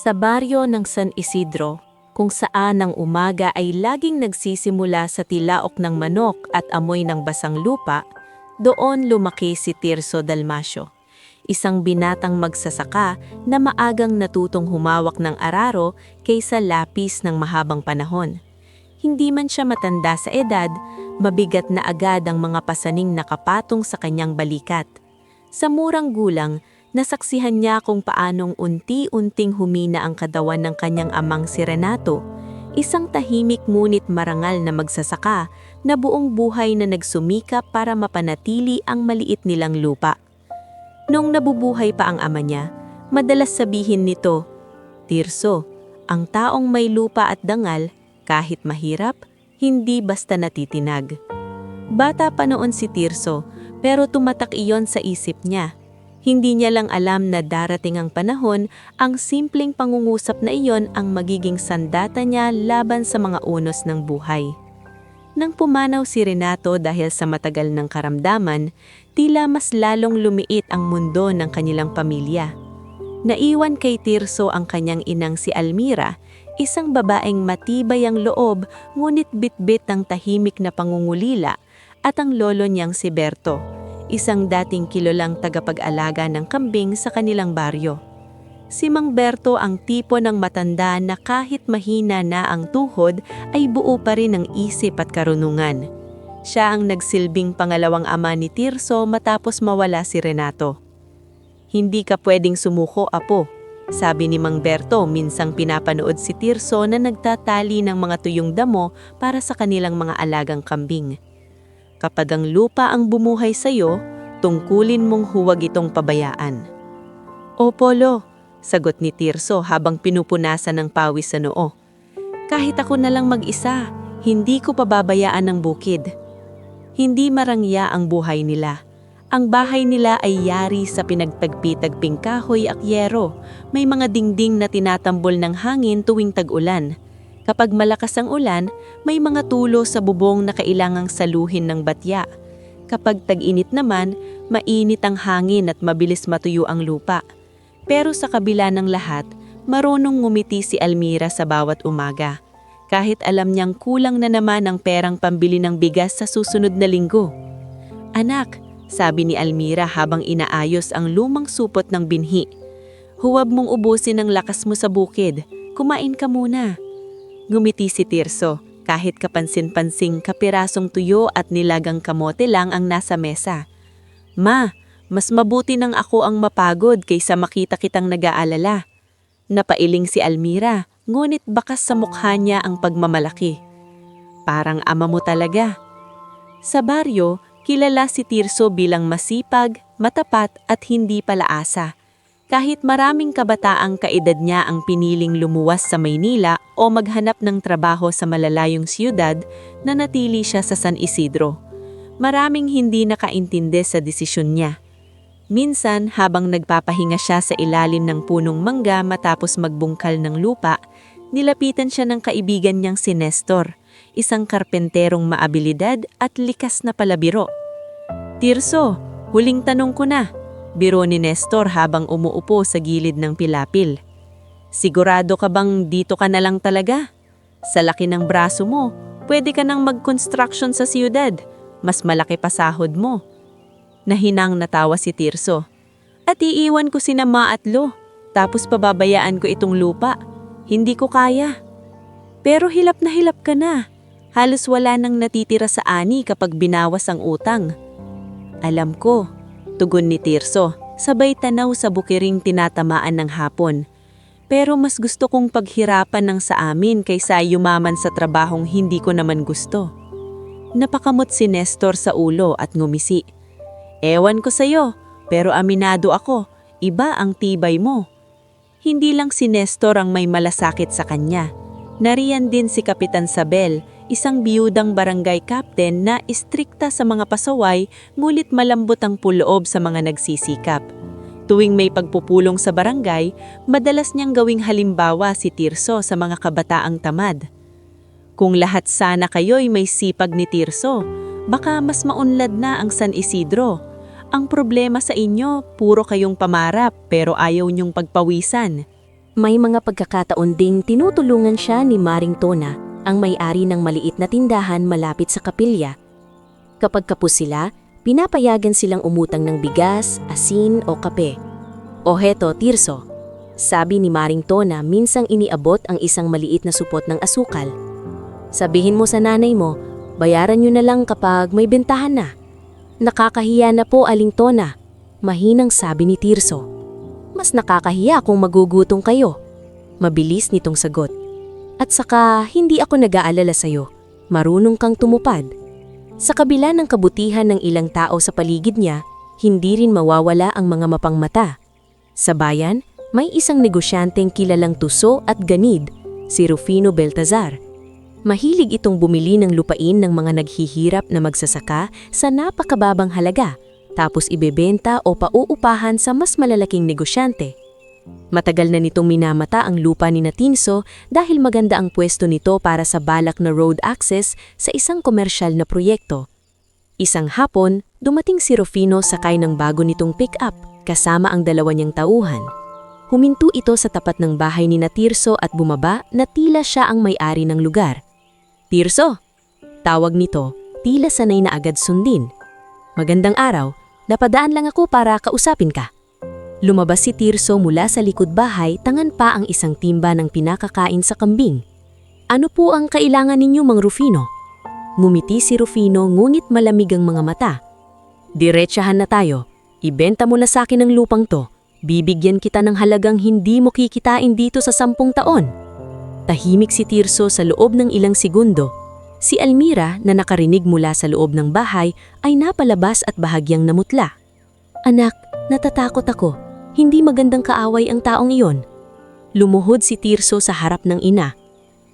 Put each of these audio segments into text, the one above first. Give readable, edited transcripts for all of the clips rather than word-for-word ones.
Sa baryo ng San Isidro, kung saan ang umaga ay laging nagsisimula sa tilaok ng manok at amoy ng basang lupa, doon lumaki si Tirso Dalmasio, isang binatang magsasaka na maagang natutong humawak ng araro kaysa lapis ng mahabang panahon. Hindi man siya matanda sa edad, mabigat na agad ang mga pasaning nakapatong sa kanyang balikat. Sa murang gulang, nasaksihan niya kung paanong unti-unting humina ang katawan ng kanyang amang si Renato, isang tahimik ngunit marangal na magsasaka na buong buhay na nagsumikap para mapanatili ang maliit nilang lupa. Nung nabubuhay pa ang ama niya, madalas sabihin nito, "Tirso, ang taong may lupa at dangal, kahit mahirap, hindi basta natitinag." Bata pa noon si Tirso, pero tumatak iyon sa isip niya. Hindi niya lang alam na darating ang panahon, ang simpleng pangungusap na iyon ang magiging sandata niya laban sa mga unos ng buhay. Nang pumanaw si Renato dahil sa matagal ng karamdaman, tila mas lalong lumiit ang mundo ng kanilang pamilya. Naiwan kay Tirso ang kanyang inang si Almira, isang babaeng matibay ang loob ngunit bitbit ang tahimik na pangungulila, at ang lolo niyang si Berto, isang dating kilalang tagapag-alaga ng kambing sa kanilang baryo. Si Mang Berto ang tipo ng matanda na kahit mahina na ang tuhod ay buo pa rin ang isip at karunungan. Siya ang nagsilbing pangalawang ama ni Tirso matapos mawala si Renato. "Hindi ka pwedeng sumuko, apo," sabi ni Mang Berto minsang pinapanood si Tirso na nagtatali ng mga tuyong damo para sa kanilang mga alagang kambing. "Kapag ang lupa ang bumuhay sa'yo, tungkulin mong huwag itong pabayaan." "Opo, Lo," sagot ni Tirso habang pinupunasan ng pawis sa noo. "Kahit ako na lang mag-isa, hindi ko pababayaan ang bukid." Hindi marangya ang buhay nila. Ang bahay nila ay yari sa pinagtagpi-tagping kahoy at yero. May mga dingding na tinatambol ng hangin tuwing tag-ulan. Kapag malakas ang ulan, may mga tulo sa bubong na kailangang saluhin ng batya. Kapag tag-init naman, mainit ang hangin at mabilis matuyo ang lupa. Pero sa kabila ng lahat, marunong ngumiti si Almira sa bawat umaga. Kahit alam niyang kulang na naman ang perang pambili ng bigas sa susunod na linggo. "Anak," sabi ni Almira habang inaayos ang lumang supot ng binhi, "huwag mong ubusin ang lakas mo sa bukid. Kumain ka muna." Ngumiti si Tirso, kahit kapansin-pansing kapirasong tuyo at nilagang kamote lang ang nasa mesa. "Ma, mas mabuti nang ako ang mapagod kaysa makita kitang nag-aalala." Napailing si Almira, ngunit bakas sa mukha niya ang pagmamalaki. "Parang ama mo talaga." Sa baryo, kilala si Tirso bilang masipag, matapat at hindi palaasa. Kahit maraming kabataang kaedad niya ang piniling lumuwas sa Maynila o maghanap ng trabaho sa malalayong siyudad, nanatili siya sa San Isidro. Maraming hindi nakaintindi sa desisyon niya. Minsan, habang nagpapahinga siya sa ilalim ng punong mangga matapos magbungkal ng lupa, nilapitan siya ng kaibigan niyang si Nestor, isang karpenterong maabilidad at likas na palabiro. "Tirso, huling tanong ko na," biro ni Nestor habang umuupo sa gilid ng pilapil. "Sigurado ka bang dito ka na lang talaga? Sa laki ng braso mo, pwede ka nang mag-construction sa siyudad. Mas malaki pa sahod mo." Nahinang natawa si Tirso. "At iiwan ko sina Ma at Lo, tapos pababayaan ko itong lupa. Hindi ko kaya." "Pero hilap ka na. Halos wala nang natitira sa ani kapag binawas ang utang." "Alam ko," tugon ni Tirso, sabay tanaw sa bukiring tinatamaan ng hapon. "Pero mas gusto kong paghirapan ng sa amin kaysa yumaman sa trabahong hindi ko naman gusto." Napakamot si Nestor sa ulo at ngumisi. "Ewan ko sa'yo, pero aminado ako, iba ang tibay mo." Hindi lang si Nestor ang may malasakit sa kanya. Nariyan din si Kapitan Sabel, isang biyudang barangay captain na istrikta sa mga pasaway ngunit malambot ang puloob sa mga nagsisikap. Tuwing may pagpupulong sa barangay, madalas niyang gawing halimbawa si Tirso sa mga kabataang tamad. "Kung lahat sana kayo'y may sipag ni Tirso, baka mas maunlad na ang San Isidro. Ang problema sa inyo, puro kayong pamarap pero ayaw niyong pagpawisan." May mga pagkakataon ding tinutulungan siya ni Maring Tona, ang may-ari ng maliit na tindahan malapit sa kapilya. Kapag kapos sila, pinapayagan silang umutang ng bigas, asin o kape. O heto, Tirso, sabi ni Maring Tona minsang iniabot ang isang maliit na supot ng asukal. Sabihin mo sa nanay mo, bayaran nyo na lang kapag may bentahan na. Nakakahiya na po, Aling Tona, mahinang sabi ni Tirso. Mas nakakahiya kung magugutong kayo. Mabilis nitong sagot. At saka, hindi ako nag-aalala sa'yo. Marunong kang tumupad. Sa kabila ng kabutihan ng ilang tao sa paligid niya, hindi rin mawawala ang mga mapangmata. Sa bayan, may isang negosyanteng kilalang tuso at ganid, si Rufino Baltazar. Mahilig itong bumili ng lupain ng mga naghihirap na magsasaka sa napakababang halaga, tapos ibebenta o pauupahan sa mas malalaking negosyante. Matagal na nitong minamata ang lupa ni Tirso dahil maganda ang pwesto nito para sa balak na road access sa isang komersyal na proyekto. Isang hapon, dumating si Rufino sakay ng bago nitong pick-up kasama ang dalawa niyang tauhan. Huminto ito sa tapat ng bahay ni Tirso at bumaba na tila siya ang may-ari ng lugar. "Tirso!" Tawag nito, tila sanay na agad sundin. "Magandang araw, napadaan lang ako para kausapin ka." Lumabas si Tirso mula sa likod bahay, tangan pa ang isang timba ng pinakakain sa kambing. "Ano po ang kailangan ninyo, Mang Rufino?" Ngumiti si Rufino ngunit malamig ang mga mata. "Diretsahan na tayo. Ibenta mo na sa akin ang lupang to. Bibigyan kita ng halagang hindi mo kikitain dito sa 10 taon. Tahimik si Tirso sa loob ng ilang segundo. Si Almira na nakarinig mula sa loob ng bahay ay napalabas at bahagyang namutla. "Anak, natatakot ako. Hindi magandang kaaway ang taong iyon." Lumuhod si Tirso sa harap ng ina.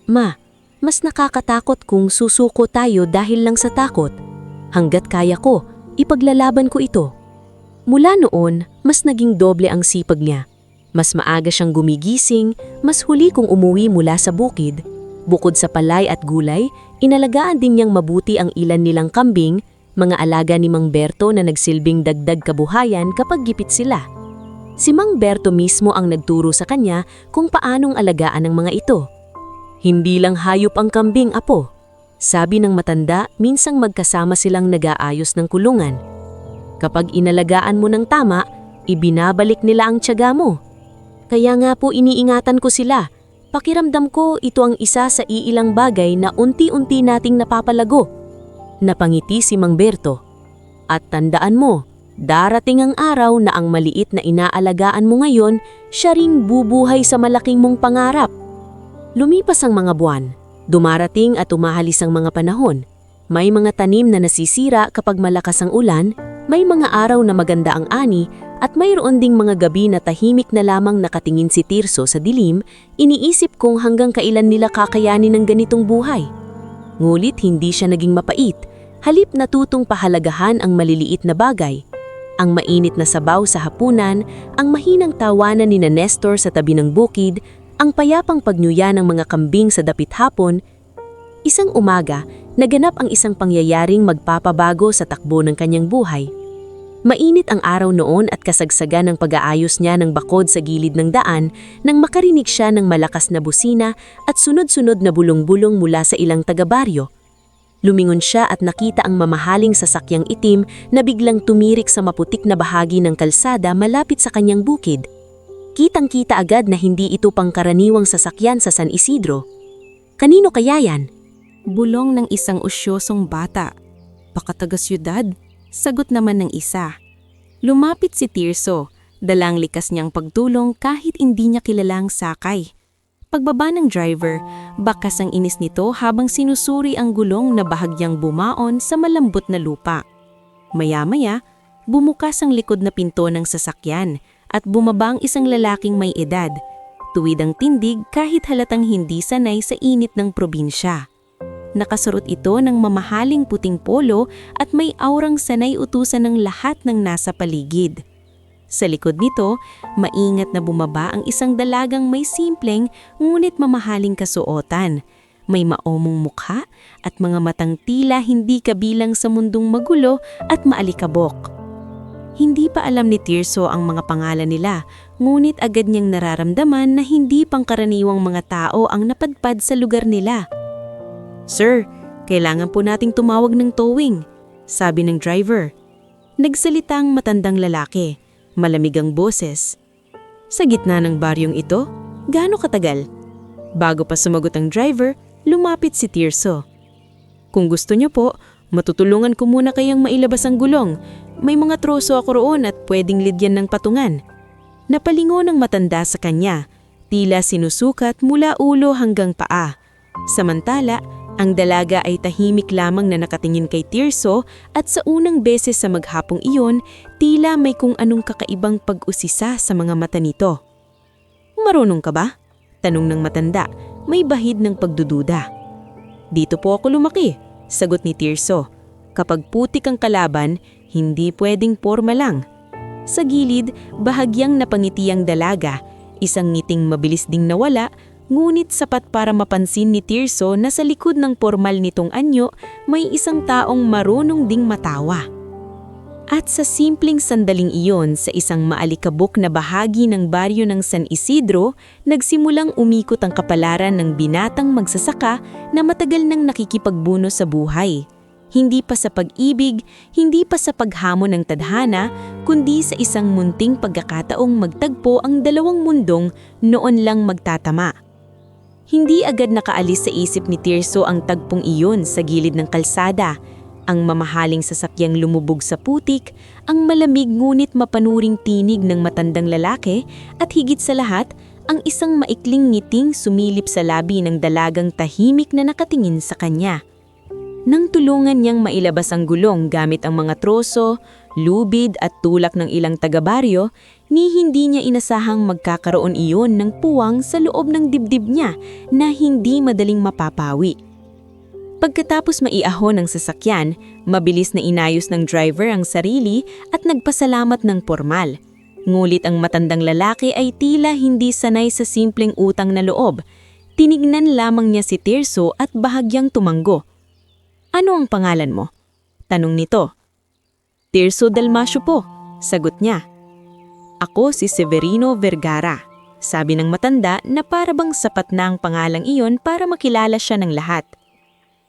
"Ma, mas nakakatakot kung susuko tayo dahil lang sa takot. Hanggat kaya ko, ipaglalaban ko ito." Mula noon, mas naging doble ang sipag niya. Mas maaga siyang gumigising, mas huli kung umuwi mula sa bukid. Bukod sa palay at gulay, inalagaan din niyang mabuti ang ilan nilang kambing, mga alaga ni Mang Berto na nagsilbing dagdag kabuhayan kapag gipit sila. Si Mang Berto mismo ang nagturo sa kanya kung paanong alagaan ang mga ito. "Hindi lang hayop ang kambing, apo," sabi ng matanda, minsang magkasama silang nag-aayos ng kulungan. "Kapag inalagaan mo ng tama, ibinabalik nila ang tiyaga mo. Kaya nga po iniingatan ko sila. Pakiramdam ko ito ang isa sa iilang bagay na unti-unti nating napapalago." Napangiti si Mang Berto. "At tandaan mo, darating ang araw na ang maliit na inaalagaan mo ngayon, siya ring bubuhay sa malaking mong pangarap." Lumipas ang mga buwan. Dumarating at umahalis ang mga panahon. May mga tanim na nasisira kapag malakas ang ulan, may mga araw na maganda ang ani, at mayroon ding mga gabi na tahimik na lamang nakatingin si Tirso sa dilim, iniisip kung hanggang kailan nila kakayanin ng ganitong buhay. Ngulit hindi siya naging mapait, halip natutong pahalagahan ang maliliit na bagay. Ang mainit na sabaw sa hapunan, ang mahinang tawanan ni Nestor sa tabi ng bukid, ang payapang pagnyuya ng mga kambing sa dapit hapon. Isang umaga, naganap ang isang pangyayaring magpapabago sa takbo ng kanyang buhay. Mainit ang araw noon at kasagsagan ng pag-aayos niya ng bakod sa gilid ng daan nang makarinig siya ng malakas na busina at sunod-sunod na bulong-bulong mula sa ilang taga-baryo. Lumingon siya at nakita ang mamahaling sasakyang itim na biglang tumirik sa maputik na bahagi ng kalsada malapit sa kanyang bukid. Kitang-kita agad na hindi ito pangkaraniwang sasakyan sa San Isidro. Kanino kaya yan? Bulong ng isang usyosong bata. "Baka taga-syudad," sagot naman ng isa. Lumapit si Tirso, dalang likas niyang pagtulong kahit hindi niya kilalang sakay. Pagbaba ng driver, bakas ang inis nito habang sinusuri ang gulong na bahagyang bumaon sa malambot na lupa. Maya-maya, bumukas ang likod na pinto ng sasakyan at bumaba ang isang lalaking may edad. Tuwid ang tindig kahit halatang hindi sanay sa init ng probinsya. Nakasuot ito ng mamahaling puting polo at may aurang sanay utusan ng lahat ng nasa paligid. Sa likod nito, maingat na bumaba ang isang dalagang may simpleng ngunit mamahaling kasuotan. May maomong mukha at mga matang tila hindi kabilang sa mundong magulo at maalikabok. Hindi pa alam ni Tirso ang mga pangalan nila, ngunit agad niyang nararamdaman na hindi pangkaraniwang mga tao ang napadpad sa lugar nila. "Sir, kailangan po nating tumawag ng towing," sabi ng driver. Nagsalita ang matandang lalaki, malamig ang boses. "Sa gitna ng baryong ito? Gaano katagal?" Bago pa sumagot ang driver, lumapit si Tirso. "Kung gusto niyo po, matutulungan ko muna kayang mailabas ang gulong. May mga troso ako roon at pwedeng lidyan ng patungan." Napalingon ang matanda sa kanya, tila sinusukat mula ulo hanggang paa. Samantala, ang dalaga ay tahimik lamang na nakatingin kay Tirso at sa unang beses sa maghapong iyon, tila may kung anong kakaibang pag-usisa sa mga mata nito. "Marunong ka ba?" tanong ng matanda, may bahid ng pagdududa. "Dito po ako lumaki," sagot ni Tirso. "Kapag putik ang kalaban, hindi pwedeng porma lang." Sa gilid, bahagyang napangiti ang dalaga, isang ngiting mabilis ding nawala, ngunit sapat para mapansin ni Tirso na sa likod ng pormal nitong anyo, may isang taong marunong ding matawa. At sa simpleng sandaling iyon sa isang maalikabok na bahagi ng baryo ng San Isidro, nagsimulang umikot ang kapalaran ng binatang magsasaka na matagal nang nakikipagbuno sa buhay. Hindi pa sa pag-ibig, hindi pa sa paghamon ng tadhana, kundi sa isang munting pagkakataong magtagpo ang dalawang mundong noon lang magtatama. Hindi agad nakaalis sa isip ni Tirso ang tagpong iyon sa gilid ng kalsada, ang mamahaling sasakyang lumubog sa putik, ang malamig ngunit mapanuring tinig ng matandang lalaki, at higit sa lahat, ang isang maikling ngiting sumilip sa labi ng dalagang tahimik na nakatingin sa kanya. Nang tulungan niyang mailabas ang gulong gamit ang mga troso, lubid at tulak ng ilang taga-baryo, ni hindi niya inasahang magkakaroon iyon ng puwang sa loob ng dibdib niya na hindi madaling mapapawi. Pagkatapos maiahon ang sasakyan, mabilis na inayos ng driver ang sarili at nagpasalamat ng pormal. Ngulit ang matandang lalaki ay tila hindi sanay sa simpleng utang na loob. Tinignan lamang niya si Tirso at bahagyang tumanggo. "Ano ang pangalan mo?" tanong nito. "Tirso Dalmasio po," sagot niya. "Ako si Severino Vergara," sabi ng matanda na parabang sapat na ang pangalang iyon para makilala siya ng lahat.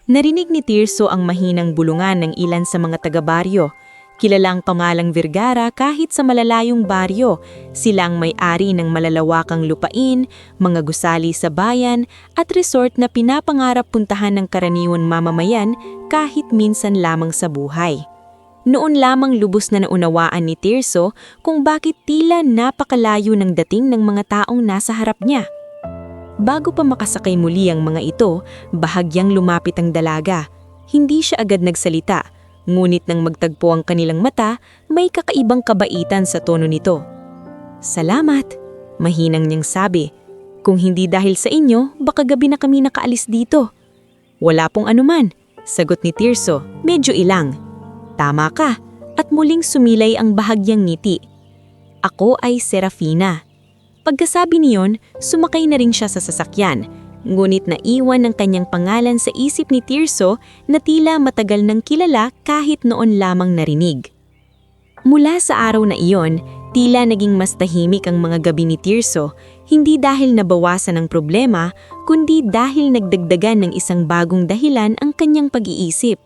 Narinig ni Tirso ang mahinang bulungan ng ilan sa mga taga-baryo. Kilala ang pangalang Vergara kahit sa malalayong baryo. Sila ang may-ari ng malalawakang lupain, mga gusali sa bayan, at resort na pinapangarap puntahan ng karaniwang mamamayan kahit minsan lamang sa buhay. Noon lamang lubos na naunawaan ni Tirso kung bakit tila napakalayo ng dating ng mga taong nasa harap niya. Bago pa makasakay muli ang mga ito, bahagyang lumapit ang dalaga. Hindi siya agad nagsalita, ngunit nang magtagpo ang kanilang mata, may kakaibang kabaitan sa tono nito. "Salamat," mahinang niyang sabi. "Kung hindi dahil sa inyo, baka gabi na kami nakaalis dito." "Wala pong anuman," sagot ni Tirso, medyo ilang. "Tama ka," at muling sumilay ang bahagyang ngiti. "Ako ay Serafina." Pagkasabi niyon, sumakay na rin siya sa sasakyan, ngunit naiwan ng kanyang pangalan sa isip ni Tirso na tila matagal nang kilala kahit noon lamang narinig. Mula sa araw na iyon, tila naging mas tahimik ang mga gabi ni Tirso, hindi dahil nabawasan ang problema, kundi dahil nagdagdagan ng isang bagong dahilan ang kanyang pag-iisip.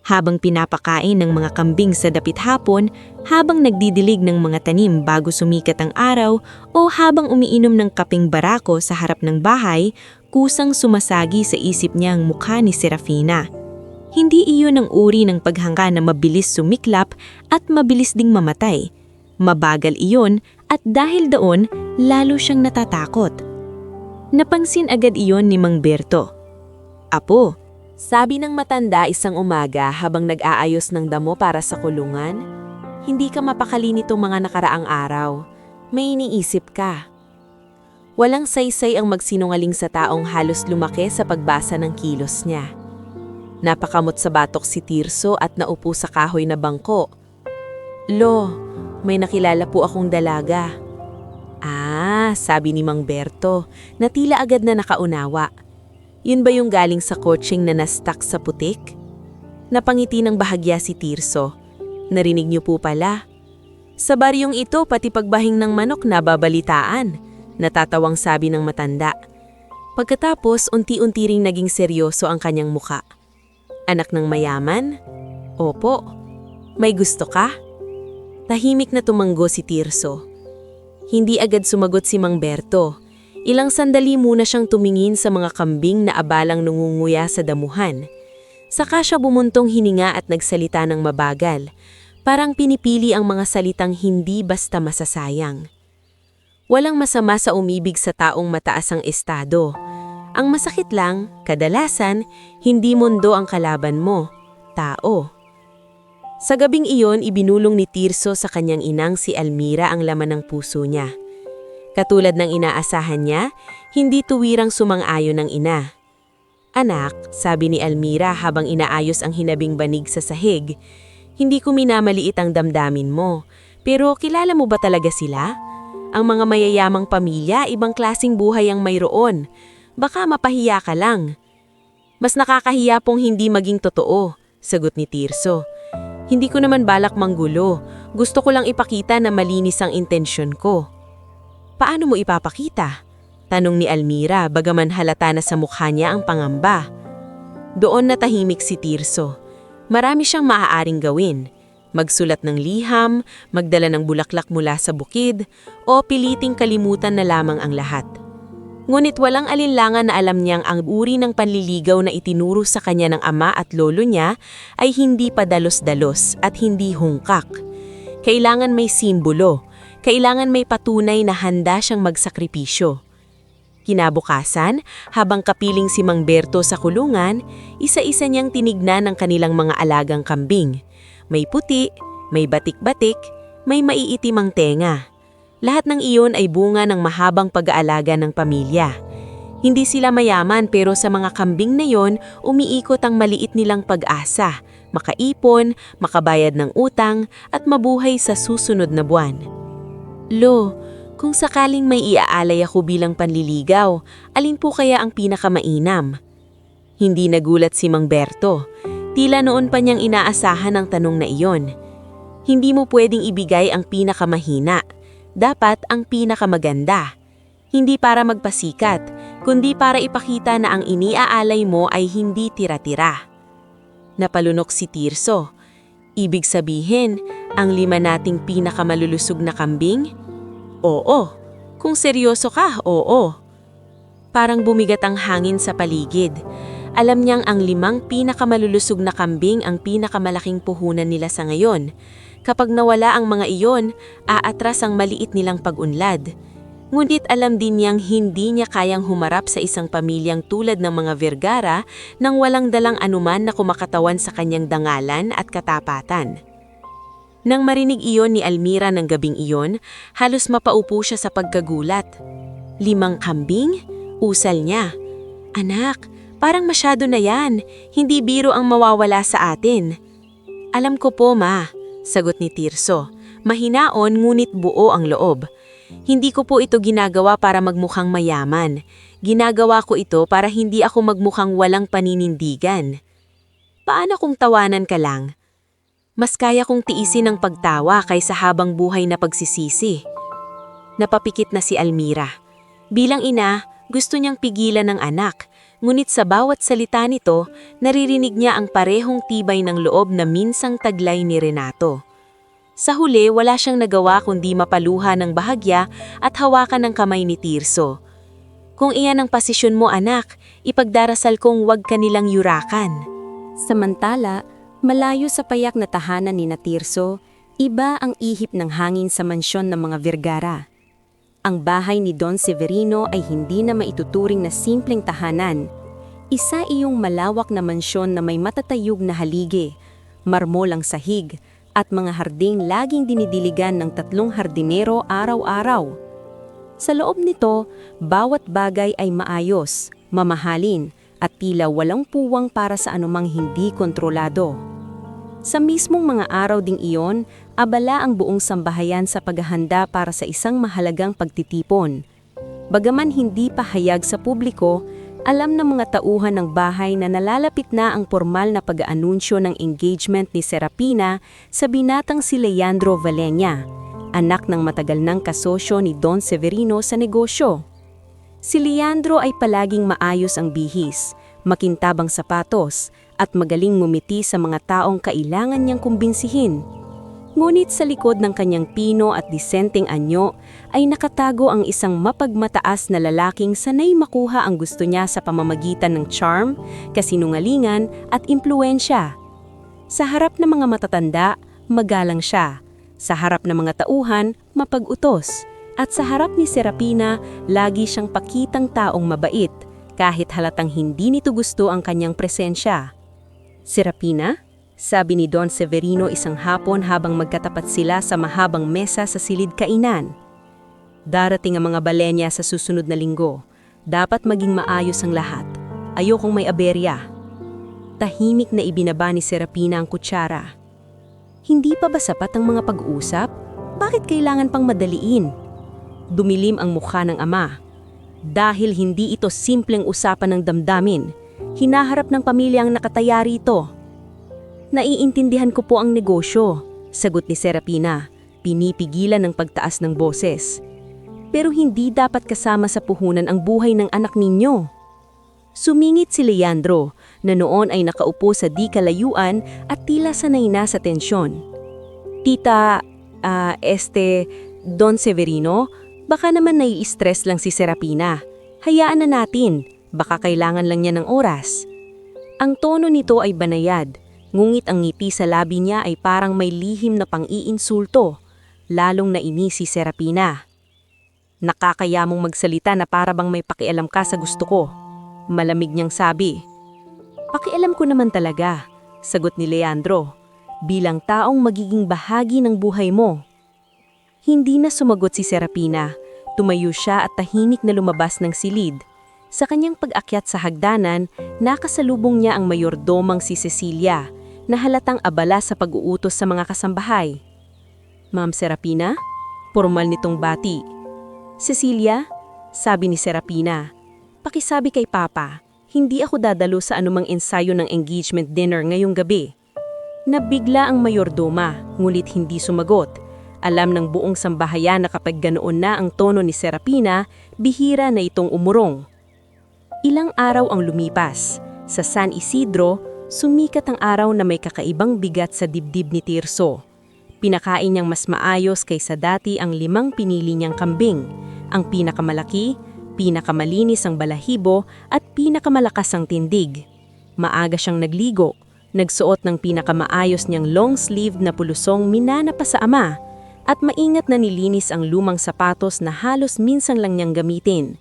Habang pinapakain ng mga kambing sa dapit hapon, habang nagdidilig ng mga tanim bago sumikat ang araw, o habang umiinom ng kapeng barako sa harap ng bahay, kusang sumasagi sa isip niya ang mukha ni Serafina. Hindi iyon ang uri ng paghangga na mabilis sumiklap at mabilis ding mamatay. Mabagal iyon at dahil doon, lalo siyang natatakot. Napansin agad iyon ni Mang Berto. "Apo," sabi ng matanda isang umaga habang nag-aayos ng damo para sa kulungan, "hindi ka mapakali nitong mga nakaraang araw. May iniisip ka." Walang saysay ang magsinungaling sa taong halos lumaki sa pagbasa ng kilos niya. Napakamot sa batok si Tirso at naupo sa kahoy na bangko. "Lo, may nakilala po akong dalaga." "Ah," sabi ni Mang Berto, na tila agad na nakaunawa. "Yun ba yung galing sa coaching na na-stuck sa putik?" Napangiti ng bahagya si Tirso. "Narinig niyo po pala. Sa baryong ito, pati pagbahing ng manok nababalitaan, natatawang sabi ng matanda. Pagkatapos, unti-unti ring naging seryoso ang kanyang muka. Anak ng mayaman? Opo. May gusto ka? Tahimik na tumanggo si Tirso. Hindi agad sumagot si Mang Berto. Ilang sandali muna siyang tumingin sa mga kambing na abalang nungunguya sa damuhan. Saka siya bumuntong hininga at nagsalita ng mabagal. Parang pinipili ang mga salitang hindi basta masasayang. Walang masama sa umibig sa taong mataas ang estado. Ang masakit lang, kadalasan, hindi mundo ang kalaban mo, tao. Sa gabing iyon, ibinulong ni Tirso sa kanyang inang si Almira ang laman ng puso niya. Katulad ng inaasahan niya, hindi tuwirang sumang-ayon ng ina. Anak, sabi ni Almira habang inaayos ang hinabing banig sa sahig, hindi ko minamaliit ang damdamin mo, pero kilala mo ba talaga sila? Ang mga mayayamang pamilya, ibang klasing buhay ang mayroon. Baka mapahiya ka lang. Mas nakakahiya pong hindi maging totoo, sagot ni Tirso. Hindi ko naman balak manggulo. Gusto ko lang ipakita na malinis ang intensyon ko. Paano mo ipapakita? Tanong ni Almira, bagaman halata na sa mukha niya ang pangamba. Doon natahimik si Tirso. Marami siyang maaaring gawin. Magsulat ng liham, magdala ng bulaklak mula sa bukid, o piliting kalimutan na lamang ang lahat. Ngunit walang alinlangan na alam niyang ang uri ng panliligaw na itinuro sa kanya ng ama at lolo niya ay hindi pa dalos-dalos at hindi hungkak. Kailangan may simbolo, kailangan may patunay na handa siyang magsakripisyo. Kinabukasan, habang kapiling si Mang Berto sa kulungan, isa-isa niyang tinignan ang kanilang mga alagang kambing. May puti, may batik-batik, may maiitimang tenga. Lahat ng iyon ay bunga ng mahabang pag-aalaga ng pamilya. Hindi sila mayaman pero sa mga kambing na yon, umiikot ang maliit nilang pag-asa, makaipon, makabayad ng utang, at mabuhay sa susunod na buwan. Lo, kung sakaling may iaalay ako bilang panliligaw, alin po kaya ang pinakamainam? Hindi nagulat si Mang Berto. Tila noon pa niyang inaasahan ang tanong na iyon. Hindi mo pwedeng ibigay ang pinakamahina. Dapat ang pinakamaganda. Hindi para magpasikat, kundi para ipakita na ang iniaalay mo ay hindi tira-tira. Napalunok si Tirso. Ibig sabihin, ang 5 nating pinakamalulusog na kambing? Oo. Kung seryoso ka, oo. Parang bumigat ang hangin sa paligid. Alam niyang ang 5 pinakamalulusog na kambing ang pinakamalaking puhunan nila sa ngayon. Kapag nawala ang mga iyon, aatras ang maliit nilang pag-unlad. Ngunit alam din niyang hindi niya kayang humarap sa isang pamilyang tulad ng mga Vergara nang walang dalang anuman na kumakatawan sa kanyang dangalan at katapatan. Nang marinig iyon ni Almira ng gabing iyon, halos mapaupo siya sa pagkagulat. 5 kambing? Usal niya. Anak, parang masyado na yan. Hindi biro ang mawawala sa atin. Alam ko po, ma, sagot ni Tirso. Mahinaon ngunit buo ang loob. Hindi ko po ito ginagawa para magmukhang mayaman. Ginagawa ko ito para hindi ako magmukhang walang paninindigan. Paano kung tawanan ka lang? Mas kaya kong tiisin ang pagtawa kaysa habang buhay na pagsisisi. Napapikit na si Almira. Bilang ina, gusto niyang pigilan ng anak, ngunit sa bawat salita nito, naririnig niya ang parehong tibay ng loob na minsang taglay ni Renato. Sa huli, wala siyang nagawa kundi mapaluha ng bahagya at hawakan ng kamay ni Tirso. Kung iyan ang pasisyon mo, anak, ipagdarasal kong huwag ka nilang yurakan. Samantala, malayo sa payak na tahanan ni Tirso, iba ang ihip ng hangin sa mansyon ng mga Vergara. Ang bahay ni Don Severino ay hindi na maituturing na simpleng tahanan. Isa iyong malawak na mansyon na may matatayog na haligi, marmol ang sahig, at mga harding laging dinidiligan ng 3 hardinero araw-araw. Sa loob nito, bawat bagay ay maayos, mamahalin, at tila walang puwang para sa anumang hindi kontrolado. Sa mismong mga araw ding iyon, abala ang buong sambahayan sa paghahanda para sa isang mahalagang pagtitipon. Bagaman hindi pa hayag sa publiko, alam ng mga tauhan ng bahay na nalalapit na ang formal na pag-aanunsyo ng engagement ni Serapina sa binatang si Leandro Valleña, anak ng matagal ng kasosyo ni Don Severino sa negosyo. Si Leandro ay palaging maayos ang bihis, makintabang sapatos, at magaling ngumiti sa mga taong kailangan niyang kumbinsihin. Ngunit sa likod ng kanyang pino at disenteng anyo ay nakatago ang isang mapagmataas na lalaking sanay makuha ang gusto niya sa pamamagitan ng charm, kasinungalingan at impluensya. Sa harap ng mga matatanda, magalang siya. Sa harap ng mga tauhan, mapag-utos. At sa harap ni Serapina, lagi siyang pakitang taong mabait, kahit halatang hindi nito gusto ang kanyang presensya. "Serapina?" sabi ni Don Severino isang hapon habang magkatapat sila sa mahabang mesa sa silid kainan. "Darating ang mga balenya sa susunod na linggo. Dapat maging maayos ang lahat. Ayokong may aberya." Tahimik na ibinaba ni Serapina ang kutsara. Hindi pa ba sapat ang mga pag-uusap? Bakit kailangan pang madaliin? Dumilim ang mukha ng ama. Dahil hindi ito simpleng usapan ng damdamin, hinaharap ng pamilya ang nakataya rito. "Naiintindihan ko po ang negosyo," sagot ni Serapina, pinipigilan ng pagtaas ng boses. "Pero hindi dapat kasama sa puhunan ang buhay ng anak ninyo." Sumingit si Leandro, na noon ay nakaupo sa di kalayuan at tila sanay na sa tensyon. "Tita, Don Severino, baka naman nai-stress lang si Serapina. Hayaan na natin, baka kailangan lang niya ng oras." Ang tono nito ay banayad, ngunit ang ngiti sa labi niya ay parang may lihim na pang-iinsulto, lalong nainis si Serapina. "Nakakaya mong magsalita na para bang may pakialam ka sa gusto ko," malamig niyang sabi. "Pakialam ko naman talaga," sagot ni Leandro, "bilang taong magiging bahagi ng buhay mo." Hindi na sumagot si Serapina. Tumayo siya at tahimik na lumabas ng silid. Sa kanyang pag-akyat sa hagdanan, nakasalubong niya ang mayordomang si Cecilia, na halatang abala sa pag-uutos sa mga kasambahay. "Ma'am Serapina?" Pormal nitong bati. "Cecilia?" sabi ni Serapina. "Pakisabi kay Papa, hindi ako dadalo sa anumang ensayo ng engagement dinner ngayong gabi." Nabigla ang mayordoma, ngulit hindi sumagot. Alam ng buong sambahayan na kapag ganoon na ang tono ni Serapina, bihira na itong umurong. Ilang araw ang lumipas. Sa San Isidro, sumikat ang araw na may kakaibang bigat sa dibdib ni Tirso. Pinakain niyang mas maayos kaysa dati ang 5 pinili niyang kambing, ang pinakamalaki, pinakamalinis ang balahibo at pinakamalakas ang tindig. Maaga siyang nagligo, nagsuot ng pinakamaayos niyang long-sleeved na pulusong minana pa sa ama, at maingat na nilinis ang lumang sapatos na halos minsan lang niyang gamitin.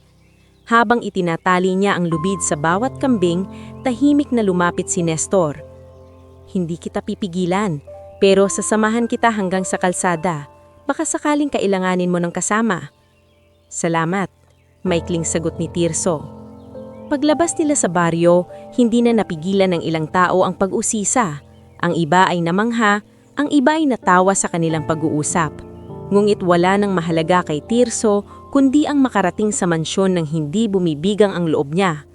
Habang itinatali niya ang lubid sa bawat kambing, tahimik na lumapit si Nestor. "Hindi kita pipigilan, pero sasamahan kita hanggang sa kalsada. Baka sakaling kailanganin mo ng kasama." "Salamat," maikling sagot ni Tirso. Paglabas nila sa baryo, hindi na napigilan ng ilang tao ang pag-usisa. Ang iba ay namangha, ang iba ay natawa sa kanilang pag-uusap. Ngunit wala nang mahalaga kay Tirso, kundi ang makarating sa mansyon ng hindi bumibigang ang loob niya.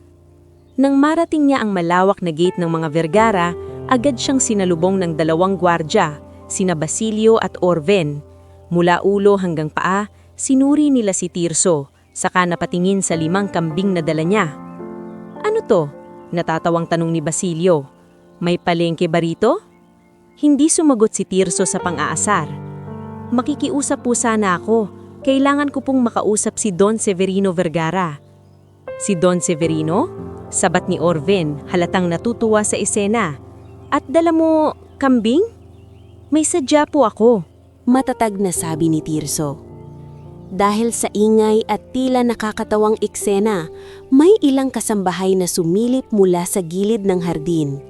Nang marating niya ang malawak na gate ng mga Vergara, agad siyang sinalubong ng 2 gwardya, sina Basilio at Orven. Mula ulo hanggang paa, sinuri nila si Tirso, saka napatingin sa 5 kambing na dala niya. "Ano to?" natatawang tanong ni Basilio. "May palengke ba rito?" Hindi sumagot si Tirso sa pang-aasar. "Makikiusap po sana ako. Kailangan ko pong makausap si Don Severino Vergara." "Si Don Severino?" sabat ni Orven, halatang natutuwa sa eksena. "At dala mo kambing?" "May sadya po ako," matatag na sabi ni Tirso. Dahil sa ingay at tila nakakatawang eksena, may ilang kasambahay na sumilip mula sa gilid ng hardin.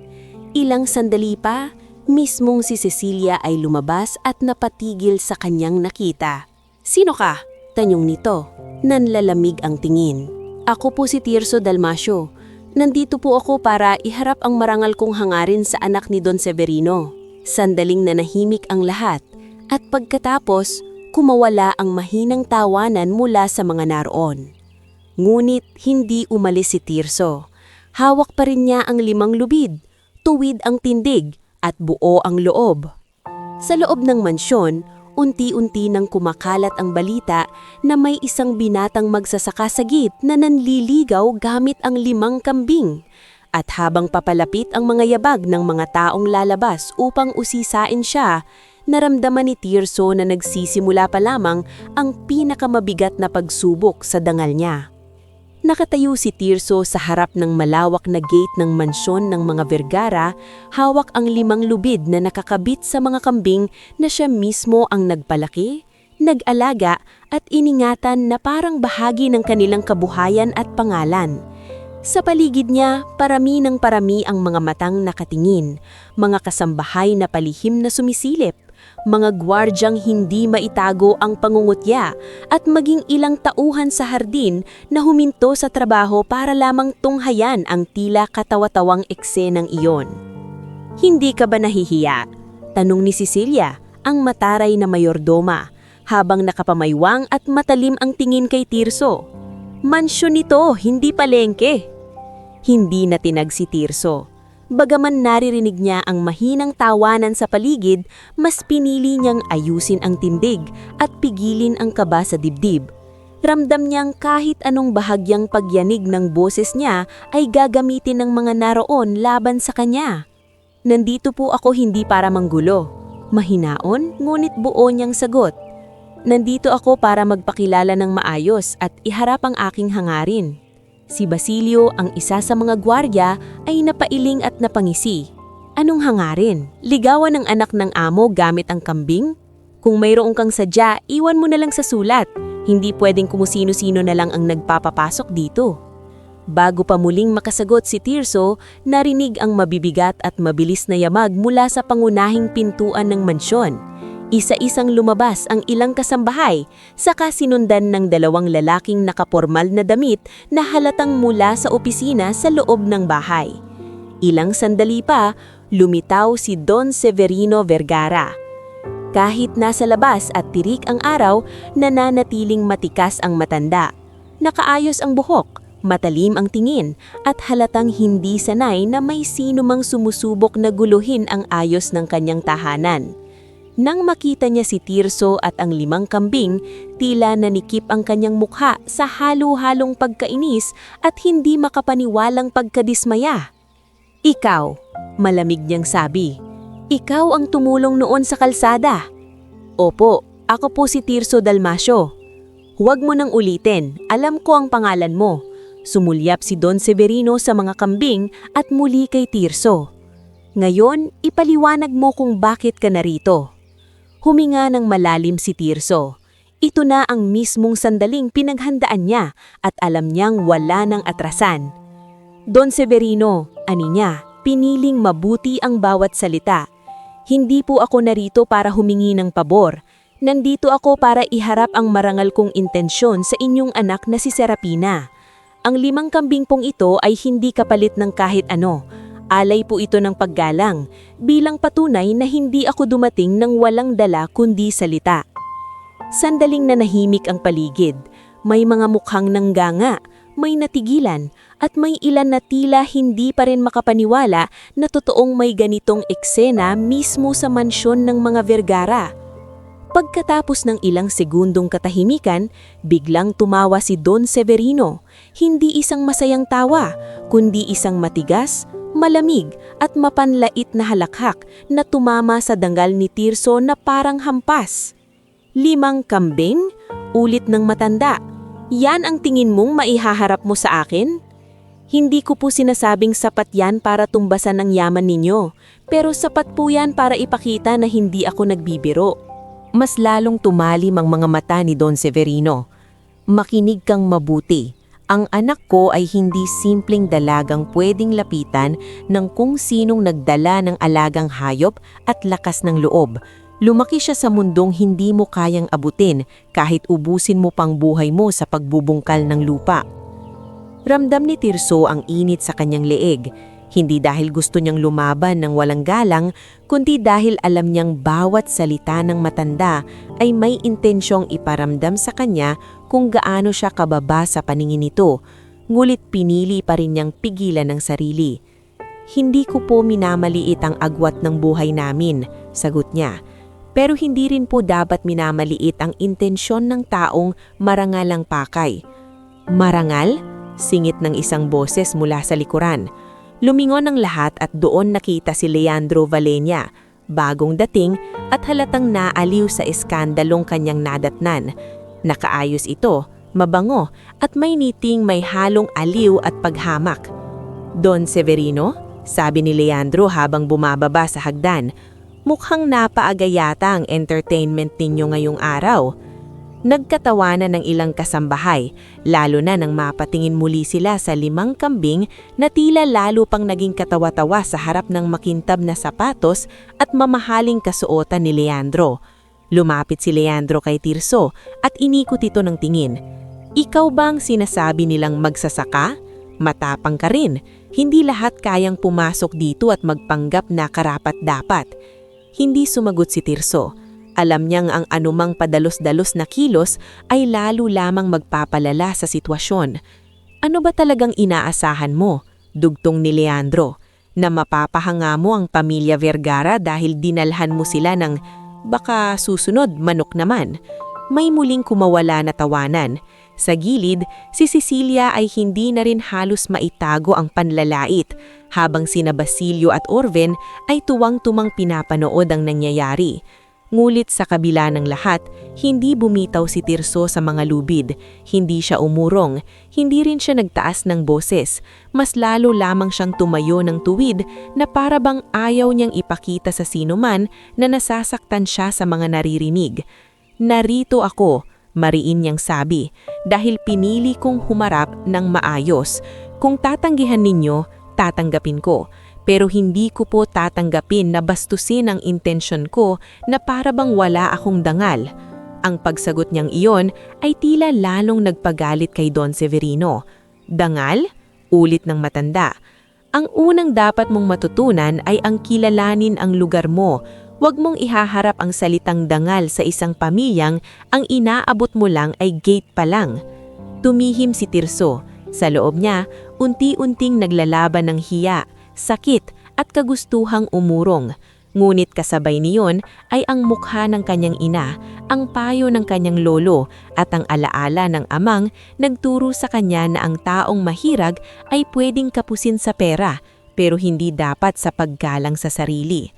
Ilang sandali pa, mismong si Cecilia ay lumabas at napatigil sa kanyang nakita. "Sino ka?" tanyong nito. Nanlalamig ang tingin. "Ako po si Tirso Dalmasio. Nandito po ako para iharap ang marangal kong hangarin sa anak ni Don Severino." Sandaling nanahimik ang lahat, at pagkatapos, kumawala ang mahinang tawanan mula sa mga naroon. Ngunit hindi umalis si Tirso. Hawak pa rin niya ang 5 lubid, tuwid ang tindig, at buo ang loob. Sa loob ng mansyon, unti-unti nang kumakalat ang balita na may isang binatang magsasaka sa git na nanliligaw gamit ang 5 kambing. At habang papalapit ang mga yabag ng mga taong lalabas upang usisain siya, naramdaman ni Tirso na nagsisimula pa lamang ang pinakamabigat na pagsubok sa dangal niya. Nakatayo si Tirso sa harap ng malawak na gate ng mansyon ng mga Vergara, hawak ang 5 lubid na nakakabit sa mga kambing na siya mismo ang nagpalaki, nag-alaga at iningatan na parang bahagi ng kanilang kabuhayan at pangalan. Sa paligid niya, parami ng parami ang mga matang nakatingin, mga kasambahay na palihim na sumisilip, mga gwardyang hindi maitago ang pangungutya, at maging ilang tauhan sa hardin na huminto sa trabaho para lamang tunghayan ang tila katawa-tawang eksenang iyon. "Hindi ka ba nahihiya?" tanong ni Cecilia, ang mataray na mayordoma, habang nakapamaywang at matalim ang tingin kay Tirso. "Mansyon ito, hindi palengke." Hindi natinag si Tirso. Bagaman naririnig niya ang mahinang tawanan sa paligid, mas pinili niyang ayusin ang tindig at pigilin ang kaba sa dibdib. Ramdam niyang kahit anong bahagyang pagyanig ng boses niya ay gagamitin ng mga naroon laban sa kanya. "Nandito po ako hindi para manggulo." Mahinaon, ngunit buo niyang sagot. "Nandito ako para magpakilala ng maayos at iharap ang aking hangarin." Si Basilio, ang isa sa mga gwardiya, ay napailing at napangisi. "Anong hangarin? Ligawan ng anak ng amo gamit ang kambing? Kung mayroong kang sadya, iwan mo na lang sa sulat. Hindi pwedeng kumusino-sino na lang ang nagpapapasok dito." Bago pa muling makasagot si Tirso, narinig ang mabibigat at mabilis na yamag mula sa pangunahing pintuan ng mansyon. Isa-isang lumabas ang ilang kasambahay, saka sinundan ng 2 lalaking nakapormal na damit na halatang mula sa opisina sa loob ng bahay. Ilang sandali pa, lumitaw si Don Severino Vergara. Kahit nasa labas at tirik ang araw, nananatiling matikas ang matanda. Nakaayos ang buhok, matalim ang tingin, at halatang hindi sanay na may sino mang sumusubok na guluhin ang ayos ng kanyang tahanan. Nang makita niya si Tirso at ang 5 kambing, tila nanikip ang kanyang mukha sa halo-halong pagkainis at hindi makapaniwalang pagkadismaya. "Ikaw," malamig niyang sabi, "ikaw ang tumulong noon sa kalsada." "Opo, ako po si Tirso Dalmasio." "Huwag mo nang ulitin, alam ko ang pangalan mo." Sumulyap si Don Severino sa mga kambing at muli kay Tirso. "Ngayon, ipaliwanag mo kung bakit ka narito." Huminga ng malalim si Tirso. Ito na ang mismong sandaling pinaghandaan niya at alam niyang wala nang atrasan. "Don Severino," ani niya, piniling mabuti ang bawat salita. "Hindi po ako narito para humingi ng pabor. Nandito ako para iharap ang marangal kong intensyon sa inyong anak na si Serapina. Ang 5 kambing pong ito ay hindi kapalit ng kahit ano. Alay po ito ng paggalang, bilang patunay na hindi ako dumating ng walang dala kundi salita." Sandaling nanahimik ang paligid. May mga mukhang nangganga, may natigilan, at may ilan na tila hindi pa rin makapaniwala na totoong may ganitong eksena mismo sa mansyon ng mga Vergara. Pagkatapos ng ilang segundong katahimikan, biglang tumawa si Don Severino. Hindi isang masayang tawa, kundi isang matigas, malamig at mapanlait na halakhak na tumama sa dangal ni Tirso na parang hampas. "5 kambing?" ulit ng matanda. "Yan ang tingin mong maihaharap mo sa akin?" "Hindi ko po sinasabing sapat yan para tumbasan ang yaman ninyo, pero sapat po yan para ipakita na hindi ako nagbibiro." Mas lalong tumalim ang mga mata ni Don Severino. "Makinig kang mabuti. Ang anak ko ay hindi simpleng dalagang pwedeng lapitan ng kung sinong nagdala ng alagang hayop at lakas ng loob. Lumaki siya sa mundong hindi mo kayang abutin kahit ubusin mo pang buhay mo sa pagbubungkal ng lupa." Ramdam ni Tirso ang init sa kanyang leeg, hindi dahil gusto niyang lumaban ng walang galang, kundi dahil alam niyang bawat salita ng matanda ay may intensyong iparamdam sa kanya kung gaano siya kababa sa paningin nito, ngulit pinili pa rin niyang pigilan ang sarili. "Hindi ko po minamaliit ang agwat ng buhay namin," sagot niya. Pero hindi rin po dapat minamaliit ang intensyon ng taong marangal ang pakay. Marangal? Singit ng isang boses mula sa likuran. Lumingon ang lahat at doon nakita si Leandro Valleña, bagong dating at halatang naaliw sa iskandalong kanyang nadatnan. Nakaayos ito, mabango at may niting may halong aliw at paghamak. "Don Severino?" sabi ni Leandro habang bumababa sa hagdan. "Mukhang napaaga yata ang entertainment ninyo ngayong araw." Nagkatawanan ng ilang kasambahay, lalo na nang mapatingin muli sila sa 5 kambing na tila lalo pang naging katawa-tawa sa harap ng makintab na sapatos at mamahaling kasuotan ni Leandro. Lumapit si Leandro kay Tirso at inikot ito ng tingin. "Ikaw bang sinasabi nilang magsasaka? Matapang ka rin. Hindi lahat kayang pumasok dito at magpanggap na karapat-dapat." Hindi sumagot si Tirso. Alam niyang ang anumang padalos-dalos na kilos ay lalo lamang magpapalala sa sitwasyon. "Ano ba talagang inaasahan mo?" dugtong ni Leandro. "Na mapapahanga mo ang pamilya Vergara dahil dinalhan mo sila ng baka susunod manok naman?" May muling kumawala na tawanan. Sa gilid, si Cecilia ay hindi na rin halos maitago ang panlalait, habang sina Basilio at Orven ay tuwang-tumang pinapanood ang nangyayari. Ngulit sa kabila ng lahat, hindi bumitaw si Tirso sa mga lubid, hindi siya umurong, hindi rin siya nagtaas ng boses, mas lalo lamang siyang tumayo ng tuwid na para bang ayaw niyang ipakita sa sinuman na nasasaktan siya sa mga naririnig. "Narito ako," mariin niyang sabi, "dahil pinili kong humarap ng maayos. Kung tatanggihan ninyo, tatanggapin ko. Pero hindi ko po tatanggapin na bastusin ang intensyon ko na para bang wala akong dangal." Ang pagsagot niyang iyon ay tila lalong nagpagalit kay Don Severino. "Dangal?" ulit ng matanda. "Ang unang dapat mong matutunan ay ang kilalanin ang lugar mo. Huwag mong ihaharap ang salitang dangal sa isang pamilyang ang inaabot mo lang ay gate pa lang." Tumihim si Tirso. Sa loob niya, unti-unting naglalaban ng hiya, sakit at kagustuhang umurong. Ngunit kasabay niyon ay ang mukha ng kanyang ina, ang payo ng kanyang lolo at ang alaala ng amang nagturo sa kanya na ang taong mahirag ay pwedeng kapusin sa pera pero hindi dapat sa paggalang sa sarili.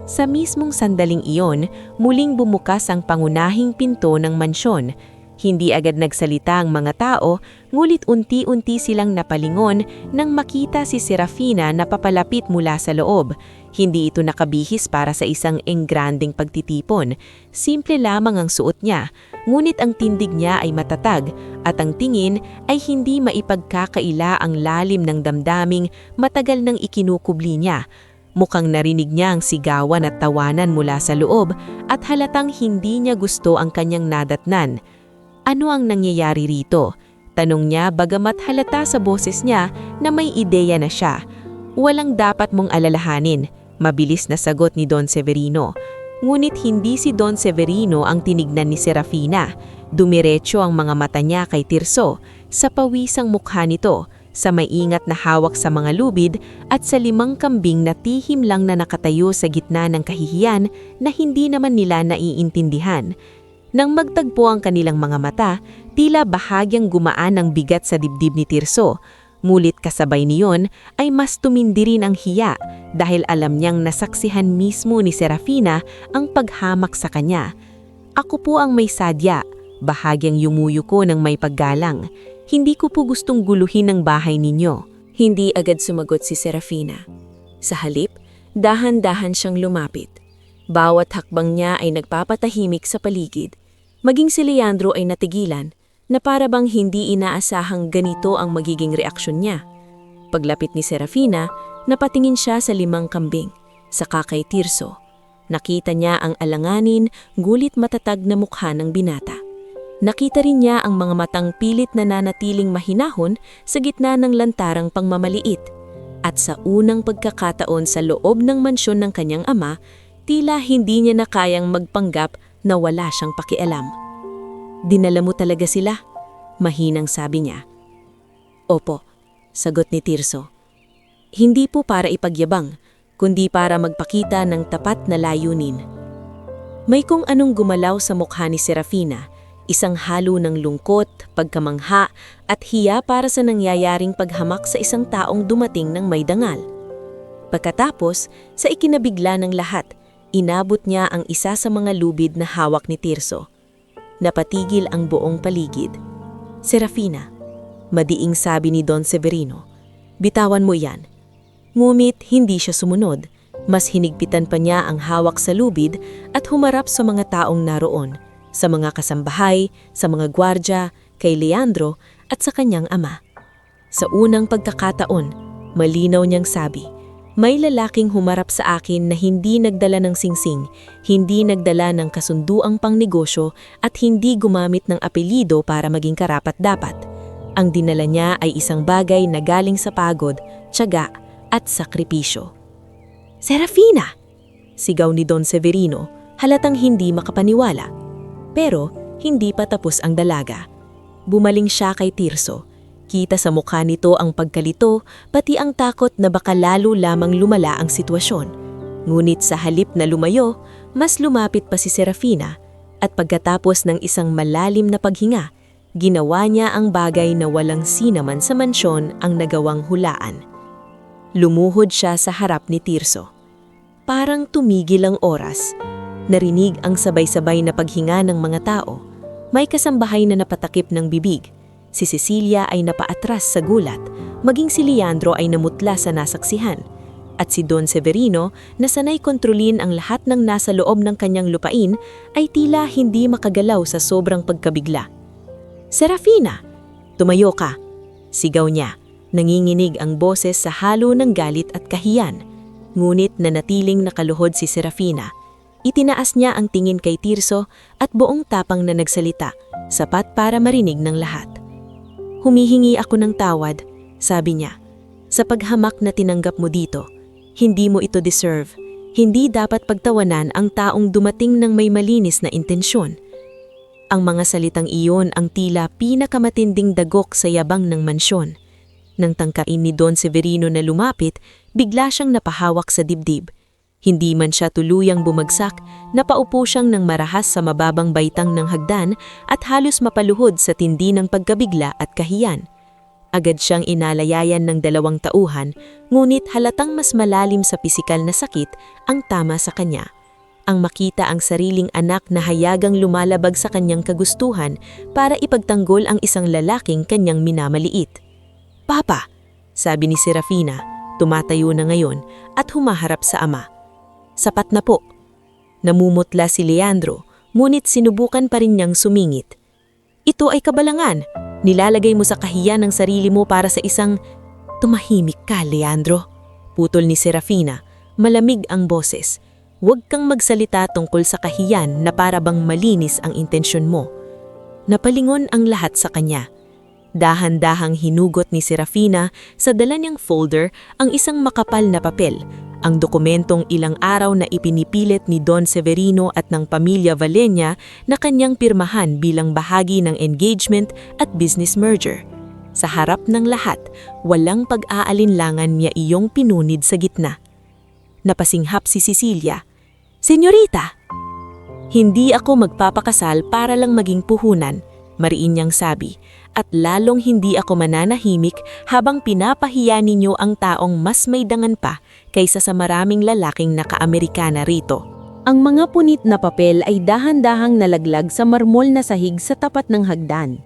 Sa mismong sandaling iyon, muling bumukas ang pangunahing pinto ng mansyon. Hindi agad nagsalita ang mga tao, ngulit unti-unti silang napalingon nang makita si Serafina na papalapit mula sa loob. Hindi ito nakabihis para sa isang engranding pagtitipon. Simple lamang ang suot niya, ngunit ang tindig niya ay matatag at ang tingin ay hindi maipagkakaila ang lalim ng damdaming matagal nang ikinukubli niya. Mukhang narinig niya ang sigawan at tawanan mula sa loob at halatang hindi niya gusto ang kanyang nadatnan. "Ano ang nangyayari rito?" tanong niya bagamat halata sa boses niya na may ideya na siya. "Walang dapat mong alalahanin," mabilis na sagot ni Don Severino. Ngunit hindi si Don Severino ang tinignan ni Serafina. Dumiretso ang mga mata niya kay Tirso, sa pawisang mukha nito, sa maingat na hawak sa mga lubid at sa 5 kambing na tihim lang na nakatayo sa gitna ng kahihiyan na hindi naman nila naiintindihan. Nang magtagpo ang kanilang mga mata, tila bahagyang gumaan ang bigat sa dibdib ni Tirso. Ngunit kasabay niyon ay mas tumindi rin ang hiya dahil alam niyang nasaksihan mismo ni Serafina ang paghamak sa kanya. "Ako po ang may sadya," bahagyang yumuyo ko ng may paggalang. "Hindi ko po gustong guluhin ang bahay ninyo." Hindi agad sumagot si Serafina. Sa halip, dahan-dahan siyang lumapit. Bawat hakbang niya ay nagpapatahimik sa paligid. Maging si Leandro ay natigilan na para bang hindi inaasahang ganito ang magiging reaksyon niya. Paglapit ni Serafina, napatingin siya sa 5 kambing, saka kay Tirso. Nakita niya ang alanganin, gulit matatag na mukha ng binata. Nakita rin niya ang mga matang pilit na nanatiling mahinahon sa gitna ng lantarang pangmamaliit. At sa unang pagkakataon sa loob ng mansyon ng kanyang ama, tila hindi niya na kayang magpanggap na wala siyang pakialam. "Dinala mo talaga sila?" mahinang sabi niya. "Opo," sagot ni Tirso. "Hindi po para ipagyabang, kundi para magpakita ng tapat na layunin." May kung anong gumalaw sa mukha ni Serafina, isang halo ng lungkot, pagkamangha at hiya para sa nangyayaring paghamak sa isang taong dumating ng may dangal. Pagkatapos, sa ikinabigla ng lahat, inabot niya ang isa sa mga lubid na hawak ni Tirso. Napatigil ang buong paligid. "Serafina," madiing sabi ni Don Severino, "bitawan mo yan." Ngumit hindi siya sumunod. Mas hinigpitan pa niya ang hawak sa lubid at humarap sa mga taong naroon, sa mga kasambahay, sa mga gwardya, kay Leandro at sa kanyang ama. Sa unang pagkakataon, malinaw niyang sabi, "May lalaking humarap sa akin na hindi nagdala ng singsing, hindi nagdala ng kasunduang pangnegosyo at hindi gumamit ng apelyido para maging karapat-dapat. Ang dinala niya ay isang bagay na galing sa pagod, tiyaga at sakripisyo." "Serafina!" sigaw ni Don Severino, halatang hindi makapaniwala. Pero hindi pa tapos ang dalaga. Bumaling siya kay Tirso. Kita sa mukha nito ang pagkalito, pati ang takot na baka lalo lamang lumala ang sitwasyon. Ngunit sa halip na lumayo, mas lumapit pa si Serafina at pagkatapos ng isang malalim na paghinga, ginawa niya ang bagay na walang sinaman sa mansyon ang nagawang hulaan. Lumuhod siya sa harap ni Tirso. Parang tumigil ang oras. Narinig ang sabay-sabay na paghinga ng mga tao. May kasambahay na napatakip ng bibig. Si Cecilia ay napaatras sa gulat, maging si Leandro ay namutla sa nasaksihan. At si Don Severino, na sanay kontrolin ang lahat ng nasa loob ng kanyang lupain, ay tila hindi makagalaw sa sobrang pagkabigla. "Serafina! Tumayo ka!" sigaw niya. Nanginginig ang boses sa halo ng galit at kahiyan. Ngunit nanatiling nakaluhod si Serafina. Itinaas niya ang tingin kay Tirso at buong tapang na nagsalita, sapat para marinig ng lahat. "Humihingi ako ng tawad," sabi niya, "sa paghamak na tinanggap mo dito. Hindi mo ito deserve. Hindi dapat pagtawanan ang taong dumating ng may malinis na intensyon." Ang mga salitang iyon ang tila pinakamatinding dagok sa yabang ng mansyon. Nang tangkain ni Don Severino na lumapit, bigla siyang napahawak sa dibdib. Hindi man siya tuluyang bumagsak, napaupo siyang nang marahas sa mababang baitang ng hagdan at halos mapaluhod sa tindi ng pagkabigla at kahiyan. Agad siyang inalayayan ng 2 tauhan, ngunit halatang mas malalim sa pisikal na sakit ang tama sa kanya. Ang makita ang sariling anak na hayagang lumalabag sa kanyang kagustuhan para ipagtanggol ang isang lalaking kanyang minamaliit. "Papa," sabi ni Serafina, tumatayo na ngayon at humaharap sa ama. "Sapat na po." Namumutla si Leandro, ngunit sinubukan pa rin niyang sumingit. "Ito ay kabalangan. Nilalagay mo sa kahiyan ng sarili mo para sa isang..." "Tumahimik ka, Leandro," putol ni Serafina. Malamig ang boses. "Huwag kang magsalita tungkol sa kahiyan na para bang malinis ang intensyon mo." Napalingon ang lahat sa kanya. Dahan-dahang hinugot ni Serafina sa dala niyang folder ang isang makapal na papel, ang dokumentong ilang araw na ipinipilit ni Don Severino at ng pamilya Valleña na kanyang pirmahan bilang bahagi ng engagement at business merger. Sa harap ng lahat, walang pag-aalinlangan niya iyong pinunid sa gitna. Napasinghap si Cecilia. "Senyorita!" "Hindi ako magpapakasal para lang maging puhunan," mariin niyang sabi, "at lalong hindi ako mananahimik habang pinapahiya ninyo ang taong mas may dangan pa kaysa sa maraming lalaking naka-Amerikana rito." Ang mga punit na papel ay dahan-dahang nalaglag sa marmol na sahig sa tapat ng hagdan.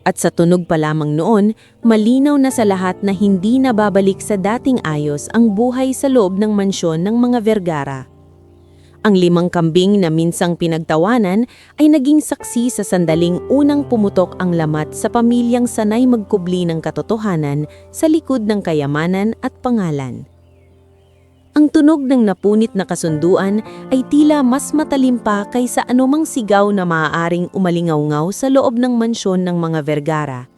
At sa tunog pa lamang noon, malinaw na sa lahat na hindi nababalik sa dating ayos ang buhay sa loob ng mansyon ng mga Vergara. Ang 5 kambing na minsang pinagtawanan ay naging saksi sa sandaling unang pumutok ang lamat sa pamilyang sanay magkubli ng katotohanan sa likod ng kayamanan at pangalan. Ang tunog ng napunit na kasunduan ay tila mas matalim pa kaysa anumang sigaw na maaaring umalingaw-ngaw sa loob ng mansyon ng mga Vergara.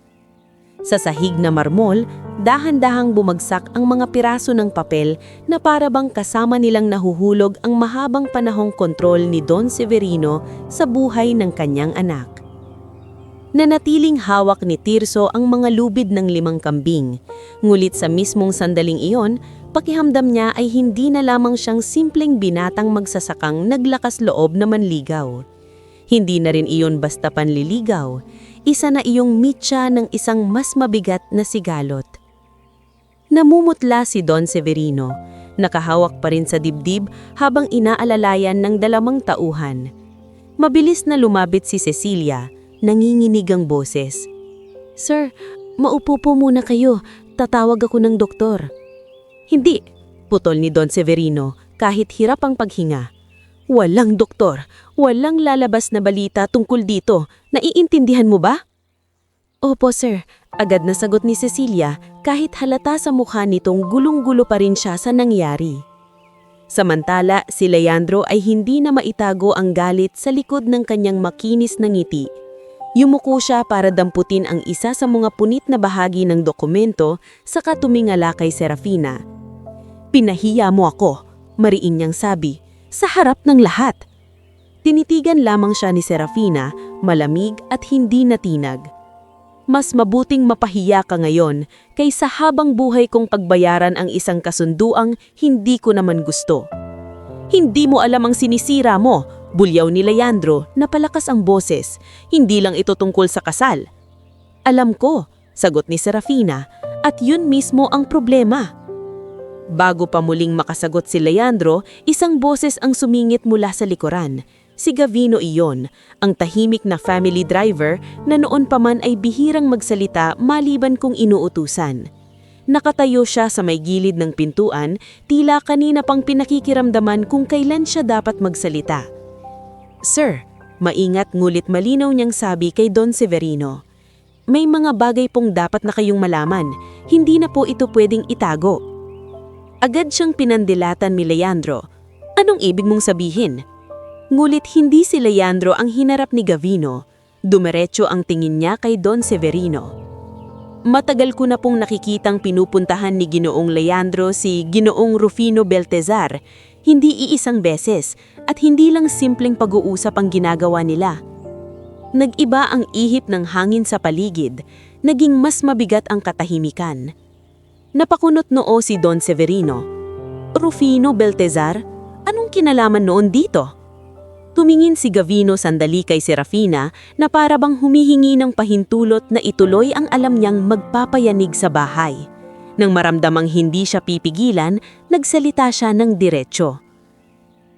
Sa sahig na marmol, dahan-dahang bumagsak ang mga piraso ng papel na para bang kasama nilang nahuhulog ang mahabang panahong kontrol ni Don Severino sa buhay ng kanyang anak. Nanatiling hawak ni Tirso ang mga lubid ng 5 kambing, ngulit sa mismong sandaling iyon, pakiramdam niya ay hindi na lamang siyang simpleng binatang magsasakang naglakas loob na manligaw. Hindi na rin iyon basta panliligaw, isa na iyong mitya ng isang mas mabigat na sigalot. Namumutla si Don Severino, nakahawak pa rin sa dibdib habang inaalalayan ng 2 tauhan. Mabilis na lumapit si Cecilia, nanginginig ang boses. "Sir, maupo po muna kayo, tatawag ako ng doktor." "Hindi," putol ni Don Severino kahit hirap ang paghinga. "Walang doktor, walang lalabas na balita tungkol dito, naiintindihan mo ba?" "Opo sir," agad na sagot ni Cecilia kahit halata sa mukha nitong gulong-gulo pa rin siya sa nangyari. Samantala, si Leandro ay hindi na maitago ang galit sa likod ng kanyang makinis na ngiti. Yumuko siya para damputin ang isa sa mga punit na bahagi ng dokumento saka tumingala kay Serafina. "Pinahiya mo ako," mariin niyang sabi, "sa harap ng lahat." Tinitigan lamang siya ni Serafina, malamig at hindi natinag. "Mas mabuting mapahiya ka ngayon kaysa habang buhay kong pagbayaran ang isang kasunduang hindi ko naman gusto." "Hindi mo alam ang sinisira mo," bulyaw ni Leandro na palakas ang boses. "Hindi lang ito tungkol sa kasal." "Alam ko," sagot ni Serafina, "at yun mismo ang problema." Bago pa muling makasagot si Leandro, isang boses ang sumingit mula sa likuran. Si Gavino iyon, ang tahimik na family driver na noon pa man ay bihirang magsalita maliban kung inuutusan. Nakatayo siya sa may gilid ng pintuan, tila kanina pang pinakikiramdaman kung kailan siya dapat magsalita. "Sir," maingat ngulit malinaw niyang sabi kay Don Severino, "may mga bagay pong dapat na kayong malaman, hindi na po ito pwedeng itago." Agad siyang pinandilatan ni Leandro. "Anong ibig mong sabihin?" Ngulit hindi si Leandro ang hinarap ni Gavino. Dumiretso ang tingin niya kay Don Severino. "Matagal ko na pong nakikitang pinupuntahan ni Ginoong Leandro si Ginoong Rufino Baltazar, hindi iisang beses at hindi lang simpleng pag-uusap ang ginagawa nila." Nag-iba ang ihip ng hangin sa paligid, naging mas mabigat ang katahimikan. Napakunot noo si Don Severino. "Rufino Baltazar? Anong kinalaman noon dito?" Tumingin si Gavino sandali kay Serafina na para bang humihingi ng pahintulot na ituloy ang alam niyang magpapayanig sa bahay. Nang maramdamang hindi siya pipigilan, nagsalita siya ng diretsyo.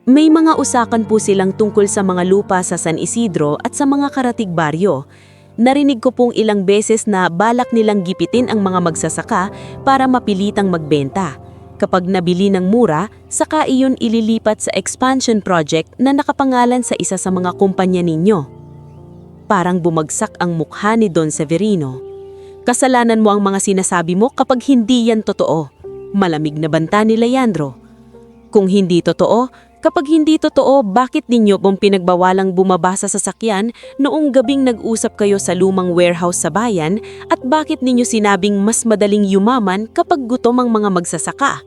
"May mga usakan po silang tungkol sa mga lupa sa San Isidro at sa mga karatig baryo. Narinig ko pong ilang beses na balak nilang gipitin ang mga magsasaka para mapilitang magbenta. Kapag nabili ng mura, saka iyon ililipat sa expansion project na nakapangalan sa isa sa mga kumpanya ninyo." Parang bumagsak ang mukha ni Don Severino. "Kasalanan mo ang mga sinasabi mo kapag hindi yan totoo," malamig na banta ni Leandro. "Kung hindi totoo, kapag hindi totoo, bakit ninyo pong pinagbawalang bumaba sa sasakyan noong gabing nag-usap kayo sa lumang warehouse sa bayan at bakit ninyo sinabing mas madaling yumaman kapag gutom ang mga magsasaka?"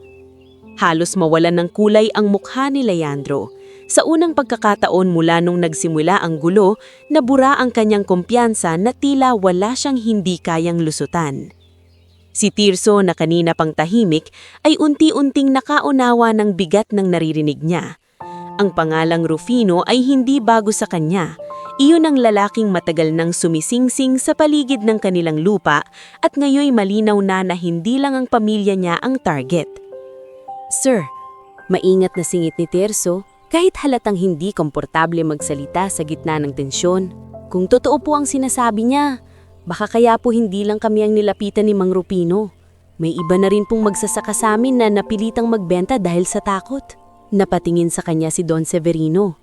Halos mawalan ng kulay ang mukha ni Leandro. Sa unang pagkakataon mula nung nagsimula ang gulo, nabura ang kanyang kumpiyansa na tila wala siyang hindi kayang lusutan. Si Tirso na kanina pang tahimik ay unti-unting nakaunawa ng bigat ng naririnig niya. Ang pangalang Rufino ay hindi bago sa kanya. Iyon ang lalaking matagal nang sumisingsing sa paligid ng kanilang lupa at ngayoy malinaw na hindi lang ang pamilya niya ang target. "Sir," maingat na singit ni Tirso, kahit halatang hindi komportable magsalita sa gitna ng tensyon. "Kung totoo po ang sinasabi niya, baka kaya po hindi lang kami ang nilapitan ni Mang Rufino. May iba na rin pong magsasaka sa amin na napilitang magbenta dahil sa takot." Napatingin sa kanya si Don Severino.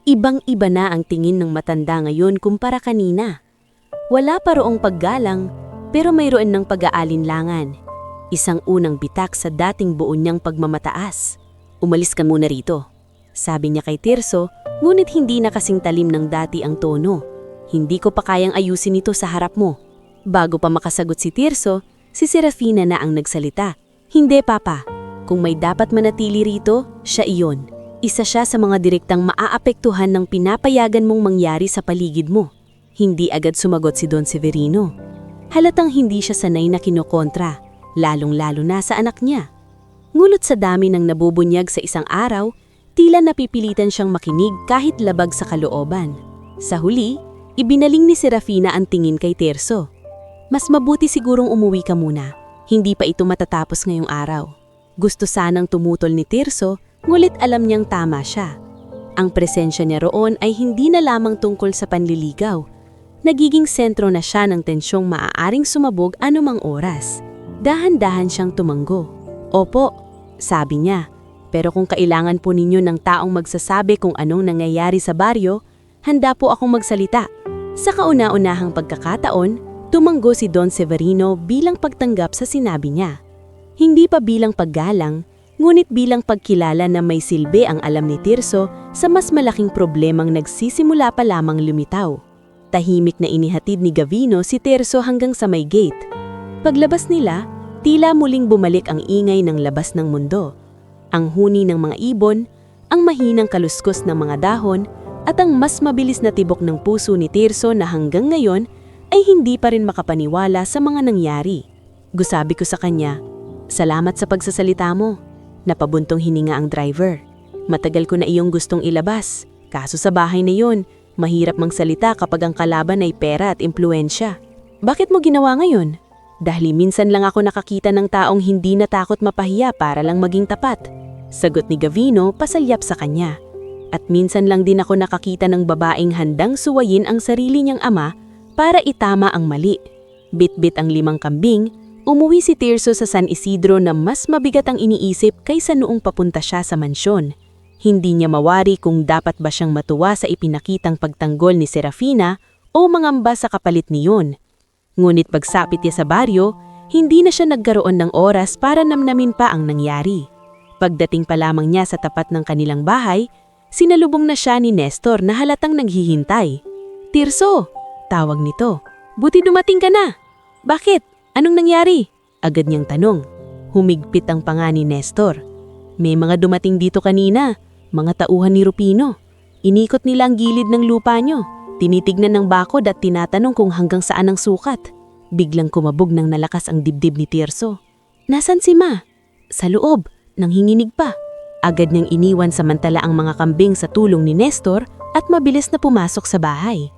Ibang-iba na ang tingin ng matanda ngayon kumpara kanina. Wala pa roong paggalang, pero mayroon ng pag-aalinlangan. Isang unang bitak sa dating buo niyang pagmamataas. "Umalis ka muna rito," sabi niya kay Tirso, ngunit hindi na kasing talim ng dati ang tono. "Hindi ko pa kayang ayusin ito sa harap mo." Bago pa makasagot si Tirso, si Serafina na ang nagsalita. "Hindi, Papa. Kung may dapat manatili rito, siya iyon. Isa siya sa mga direktang maaapektuhan ng pinapayagan mong mangyari sa paligid mo." Hindi agad sumagot si Don Severino. Halatang hindi siya sanay na kinokontra, lalong-lalo na sa anak niya. Ngulot sa dami ng nabubunyag sa isang araw, tila napipilitan siyang makinig kahit labag sa kalooban. Sa huli, ibinaling ni Serafina ang tingin kay Tirso. Mas mabuti sigurong umuwi ka muna. Hindi pa ito matatapos ngayong araw. Gusto sanang tumutol ni Tirso, ngulit alam niyang tama siya. Ang presensya niya roon ay hindi na lamang tungkol sa panliligaw. Nagiging sentro na siya ng tensyong maaaring sumabog anumang oras. Dahan-dahan siyang tumanggo. Opo, sabi niya. Pero kung kailangan po ninyo ng taong magsasabi kung anong nangyayari sa baryo, handa po akong magsalita. Sa kauna-unahang pagkakataon, tumanggo si Don Severino bilang pagtanggap sa sinabi niya. Hindi pa bilang paggalang, ngunit bilang pagkilala na may silbi ang alam ni Tirso sa mas malaking problemang nagsisimula pa lamang lumitaw. Tahimik na inihatid ni Gavino si Tirso hanggang sa may gate. Paglabas nila, tila muling bumalik ang ingay ng labas ng mundo. Ang huni ng mga ibon, ang mahinang kaluskos ng mga dahon, at ang mas mabilis na tibok ng puso ni Tirso na hanggang ngayon ay hindi pa rin makapaniwala sa mga nangyari. Gusabi ko sa kanya, "Salamat sa pagsasalita mo." Napabuntong hininga ang driver. "Matagal ko na iyong gustong ilabas. Kaso sa bahay na yon, mahirap magsalita kapag ang kalaban ay pera at impluensya. Bakit mo ginawa ngayon?" "Dahil minsan lang ako nakakita ng taong hindi natakot mapahiya para lang maging tapat." Sagot ni Gavino pasalyap sa kanya. "At minsan lang din ako nakakita ng babaeng handang suwayin ang sarili niyang ama para itama ang mali." Bit-bit ang 5 kambing, umuwi si Tirso sa San Isidro na mas mabigat ang iniisip kaysa noong papunta siya sa mansyon. Hindi niya mawari kung dapat ba siyang matuwa sa ipinakitang pagtanggol ni Serafina o mangamba sa kapalit niyon. Ngunit pagsapit niya sa baryo, hindi na siya nagkaroon ng oras para namnamin pa ang nangyari. Pagdating pa lamang niya sa tapat ng kanilang bahay, sinalubong na siya ni Nestor na halatang naghihintay. "Tirso!" tawag nito. "Buti dumating ka na." "Bakit? Anong nangyari?" agad niyang tanong. Humigpit ang panga ni Nestor. "May mga dumating dito kanina, mga tauhan ni Rupino. Inikot nila ang gilid ng lupa niyo. Tinitignan ng bakod at tinatanong kung hanggang saan ang sukat." Biglang kumabog ng nalakas ang dibdib ni Tirso. "Nasaan si Ma?" "Sa loob, nanghinginig pa." Agad niyang iniwan samantala ang mga kambing sa tulong ni Nestor at mabilis na pumasok sa bahay.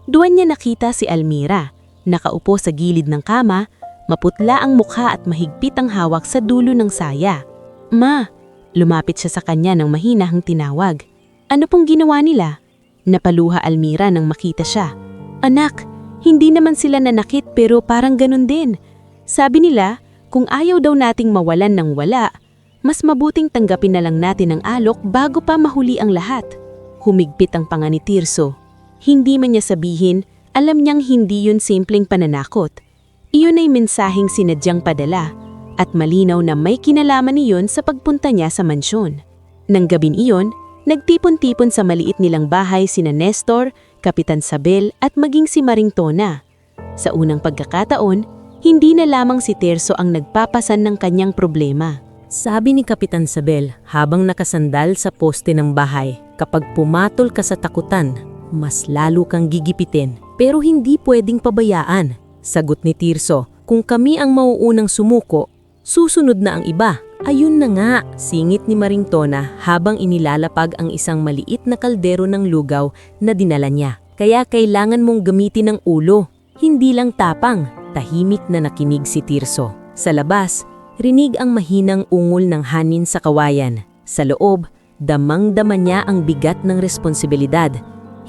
Doon niya nakita si Almira, nakaupo sa gilid ng kama, maputla ang mukha at mahigpit ang hawak sa dulo ng saya. "Ma!" Lumapit siya sa kanya ng mahinahang tinawag. "Ano pong ginawa nila?" Napaluha Almira nang makita siya. "Anak, hindi naman sila nanakit pero parang ganun din. Sabi nila, kung ayaw daw nating mawalan ng wala, mas mabuting tanggapin na lang natin ang alok bago pa mahuli ang lahat." Humigpit ang panga ni Tirso. Hindi man niya sabihin, alam niyang hindi yun simpleng pananakot. Iyon ay mensaheng sinadyang padala at malinaw na may kinalaman niyon sa pagpunta niya sa mansyon. Nang gabing iyon, nagtipon-tipon sa maliit nilang bahay sina Nestor, Kapitan Sabel at maging si Maring Tona. Sa unang pagkakataon, hindi na lamang si Tirso ang nagpapasan ng kanyang problema. Sabi ni Kapitan Sabel habang nakasandal sa poste ng bahay, "Kapag pumatol ka sa takutan, mas lalo kang gigipitin, pero hindi pwedeng pabayaan." Sagot ni Tirso, "Kung kami ang mauunang sumuko, susunod na ang iba." "Ayun na nga," singit ni Maring Tona habang inilalapag ang isang maliit na kaldero ng lugaw na dinala niya. "Kaya kailangan mong gamitin ng ulo, hindi lang tapang." Tahimik na nakinig si Tirso. Sa labas, rinig ang mahinang ungol ng hanin sa kawayan. Sa loob, damang-dama niya ang bigat ng responsibilidad.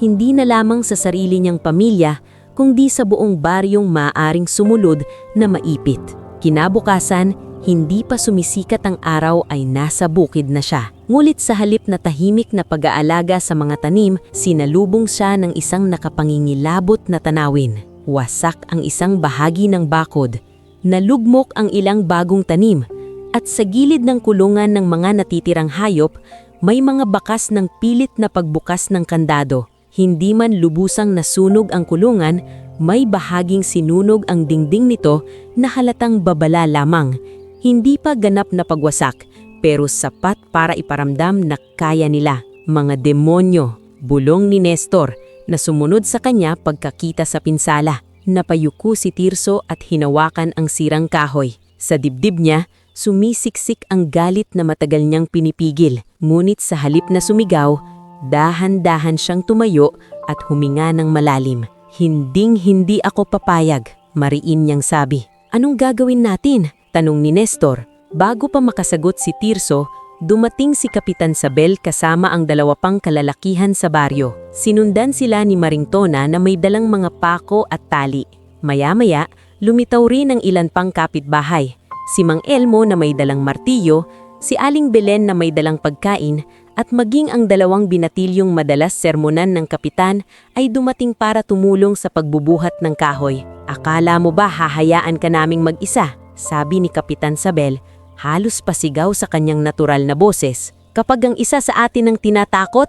Hindi na lamang sa sarili niyang pamilya, kundi sa buong baryong maaaring sumulod na maipit. Kinabukasan, hindi pa sumisikat ang araw ay nasa bukid na siya. Ngulit sa halip na tahimik na pag-aalaga sa mga tanim, sinalubong siya ng isang nakapangingilabot na tanawin. Wasak ang isang bahagi ng bakod, nalugmok ang ilang bagong tanim, at sa gilid ng kulungan ng mga natitirang hayop, may mga bakas ng pilit na pagbukas ng kandado. Hindi man lubusang nasunog ang kulungan, may bahaging sinunog ang dingding nito na halatang babala lamang. Hindi pa ganap na pagwasak, pero sapat para iparamdam na kaya nila. Mga demonyo, bulong ni Nestor, na sumunod sa kanya pagkakita sa pinsala. Napayuko si Tirso at hinawakan ang sirang kahoy. Sa dibdib niya, sumisiksik ang galit na matagal niyang pinipigil. Ngunit sa halip na sumigaw, dahan-dahan siyang tumayo at huminga ng malalim. Hinding-hindi ako papayag, mariin niyang sabi. Anong gagawin natin? Tanong ni Nestor. Bago pa makasagot si Tirso, dumating si Kapitan Sabel kasama ang 2 pang kalalakihan sa baryo. Sinundan sila ni Maringtona na may dalang mga pako at tali. Maya-maya, lumitaw rin ang ilan pang kapitbahay. Si Mang Elmo na may dalang martilyo, si Aling Belen na may dalang pagkain, at maging ang 2 binatilyong madalas sermonan ng kapitan ay dumating para tumulong sa pagbubuhat ng kahoy. Akala mo ba hahayaan ka naming mag-isa? Sabi ni Kapitan Sabel, halos pasigaw sa kanyang natural na boses. Kapag ang isa sa atin ang tinatakot,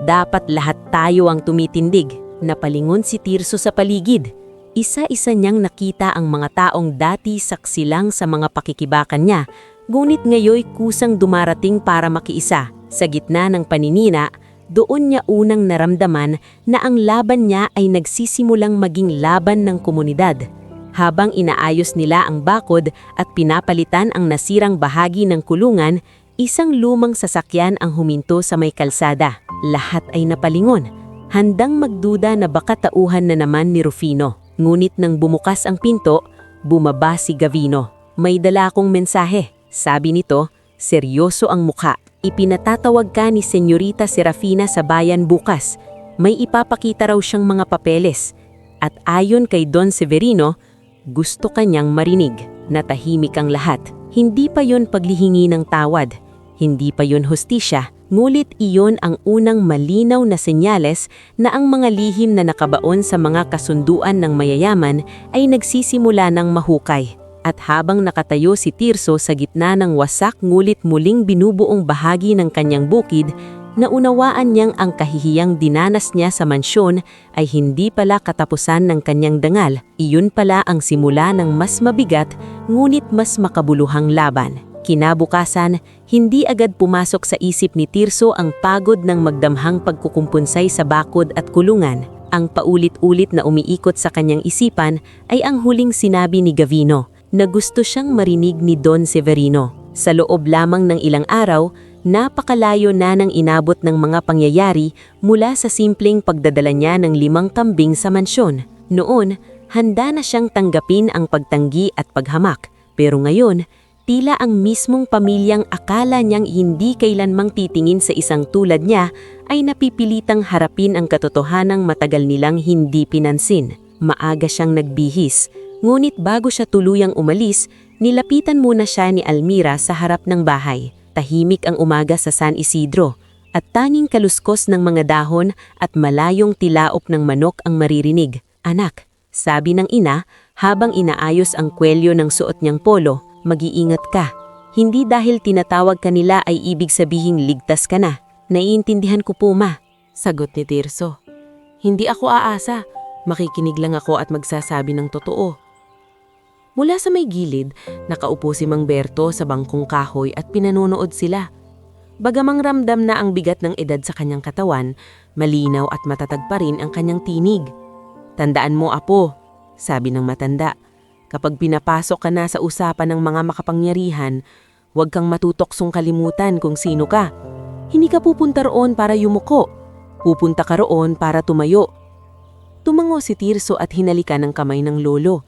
dapat lahat tayo ang tumitindig. Napalingon si Tirso sa paligid. Isa-isa niyang nakita ang mga taong dati saksi lang sa mga pakikibakan niya, ngunit ngayoy kusang dumarating para makiisa. Sa gitna ng paninina, doon niya unang naramdaman na ang laban niya ay nagsisimulang maging laban ng komunidad. Habang inaayos nila ang bakod at pinapalitan ang nasirang bahagi ng kulungan, isang lumang sasakyan ang huminto sa may kalsada. Lahat ay napalingon, handang magduda na baka tauhan na naman ni Rufino. Ngunit nang bumukas ang pinto, bumaba si Gavino. May dala akong mensahe, sabi nito, seryoso ang mukha. Ipinatatawag ka ni Senyorita Serafina sa bayan bukas. May ipapakita raw siyang mga papeles. At ayon kay Don Severino, gusto kanyang marinig. Natahimik ang lahat. Hindi pa yon paglihingi ng tawad. Hindi pa yon hustisya. Ngulit iyon ang unang malinaw na senyales na ang mga lihim na nakabaon sa mga kasunduan ng mayayaman ay nagsisimula ng mahukay. At habang nakatayo si Tirso sa gitna ng wasak ngulit muling binubuong bahagi ng kanyang bukid, naunawaan niyang ang kahihiyang dinanas niya sa mansyon ay hindi pala katapusan ng kanyang dangal. Iyon pala ang simula ng mas mabigat ngunit mas makabuluhang laban. Kinabukasan, hindi agad pumasok sa isip ni Tirso ang pagod ng magdamhang pagkukumpunsay sa bakod at kulungan. Ang paulit-ulit na umiikot sa kanyang isipan ay ang huling sinabi ni Gavino, na gusto siyang marinig ni Don Severino. Sa loob lamang ng ilang araw, napakalayo na nang inabot ng mga pangyayari mula sa simpleng pagdadala niya ng 5 kambing sa mansyon. Noon, handa na siyang tanggapin ang pagtanggi at paghamak. Pero ngayon, tila ang mismong pamilyang akala niyang hindi kailanmang titingin sa isang tulad niya ay napipilitang harapin ang katotohanang matagal nilang hindi pinansin. Maaga siyang nagbihis, ngunit bago siya tuluyang umalis, nilapitan muna siya ni Almira sa harap ng bahay. Tahimik ang umaga sa San Isidro, at tanging kaluskos ng mga dahon at malayong tilaop ng manok ang maririnig. Anak, sabi ng ina habang inaayos ang kwelyo ng suot niyang polo, mag-iingat ka. Hindi dahil tinatawag ka nila ay ibig sabihing ligtas ka na. Naiintindihan ko po, ma. Sagot ni Tirso. Hindi ako aasa. Makikinig lang ako at magsasabi ng totoo. Mula sa may gilid, nakaupo si Mang Berto sa bangkong kahoy at pinanonood sila. Bagamang ramdam na ang bigat ng edad sa kanyang katawan, malinaw at matatag pa rin ang kanyang tinig. Tandaan mo, apo, sabi ng matanda. Kapag pinapasok ka na sa usapan ng mga makapangyarihan, huwag kang matutoksong kalimutan kung sino ka. Hindi ka pupunta roon para yumuko. Pupunta ka roon para tumayo. Tumango si Tirso at hinalikan ng kamay ng lolo.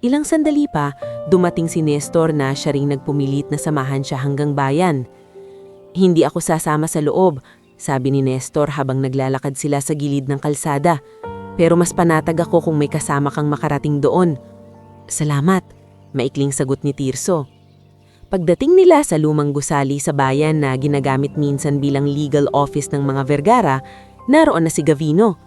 Ilang sandali pa, dumating si Nestor na siya ring nagpumilit na samahan siya hanggang bayan. Hindi ako sasama sa loob, sabi ni Nestor habang naglalakad sila sa gilid ng kalsada. Pero mas panatag ako kung may kasama kang makarating doon. Salamat, maikling sagot ni Tirso. Pagdating nila sa lumang gusali sa bayan na ginagamit minsan bilang legal office ng mga Vergara, naroon na si Gavino.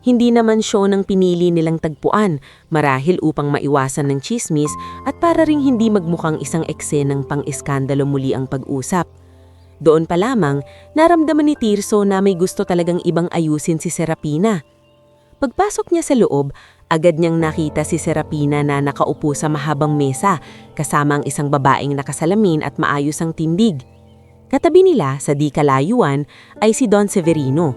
Hindi naman siya nang pinili nilang tagpuan, marahil upang maiwasan ng chismis at para ring hindi magmukhang isang eksenang pang-iskandalo muli ang pag-usap. Doon pa lamang, naramdaman ni Tirso na may gusto talagang ibang ayusin si Serapina. Pagpasok niya sa loob, agad niyang nakita si Serapina na nakaupo sa mahabang mesa, kasama ang isang babaeng nakasalamin at maayos ang tindig. Katabi nila sa di kalayuan ay si Don Severino.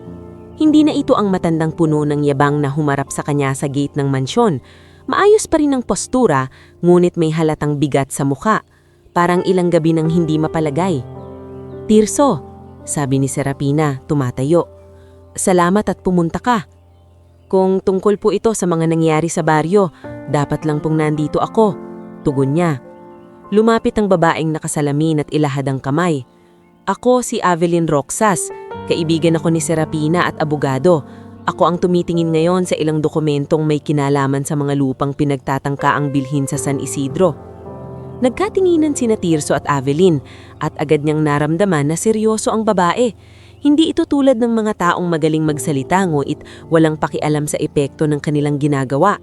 Hindi na ito ang matandang puno ng yabang na humarap sa kanya sa gate ng mansyon. Maayos pa rin ang postura, ngunit may halatang bigat sa mukha. parang ilang gabi nang hindi mapalagay. "Tirso," sabi ni Serafina, tumatayo. "Salamat at pumunta ka. Kung tungkol po ito sa mga nangyari sa baryo, dapat lang pong nandito ako," tugon niya. Lumapit ang babaeng nakasalamin at ilahad ang kamay. "Ako si Avelyn Roxas, kaibigan ako ni Serafina at abogado. Ako ang tumitingin ngayon sa ilang dokumentong may kinalaman sa mga lupang pinagtatangkaang bilhin sa San Isidro." Nagkatinginan sina Tirso at Avelyn at agad niyang naramdaman na seryoso ang babae. Hindi ito tulad ng mga taong magaling magsalita ngunit walang pakialam sa epekto ng kanilang ginagawa.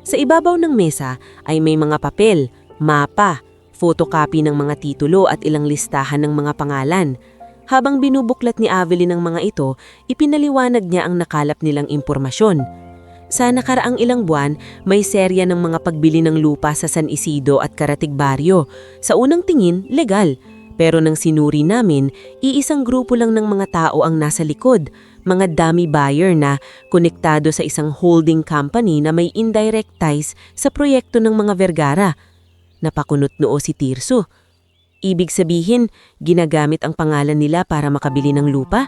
Sa ibabaw ng mesa ay may mga papel, mapa, photocopy ng mga titulo at ilang listahan ng mga pangalan. Habang binubuklat ni Avelyn ang mga ito, ipinaliwanag niya ang nakalap nilang impormasyon. Sa nakaraang ilang buwan, may serya ng mga pagbili ng lupa sa San Isidro at Karatig Baryo. Sa unang tingin, legal. Pero nang sinuri namin, iisang grupo lang ng mga tao ang nasa likod. Mga dummy buyer na konektado sa isang holding company na may indirect ties sa proyekto ng mga Vergara. Napakunot noo si Tirso. Ibig sabihin, ginagamit ang pangalan nila para makabili ng lupa?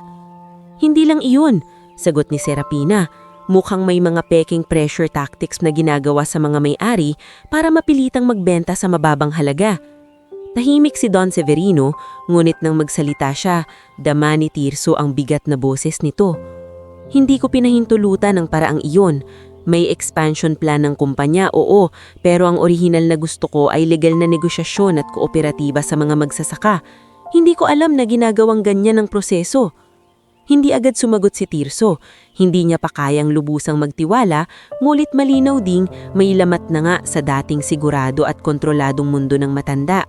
"Hindi lang iyon," sagot ni Serafina. "Mukhang may mga peking pressure tactics na ginagawa sa mga may-ari para mapilitang magbenta sa mababang halaga." Tahimik si Don Severino, ngunit nang magsalita siya, dama ni Tirso ang bigat na boses nito. "Hindi ko pinahintulutan ng paraang iyon. May expansion plan ng kumpanya, oo, pero ang orihinal na gusto ko ay legal na negosyasyon at kooperatiba sa mga magsasaka. Hindi ko alam na ginagawang ganyan ang proseso." Hindi agad sumagot si Tirso. Hindi niya pa kayang lubusang magtiwala, ngunit malinaw ding may lamat na nga sa dating sigurado at kontroladong mundo ng matanda.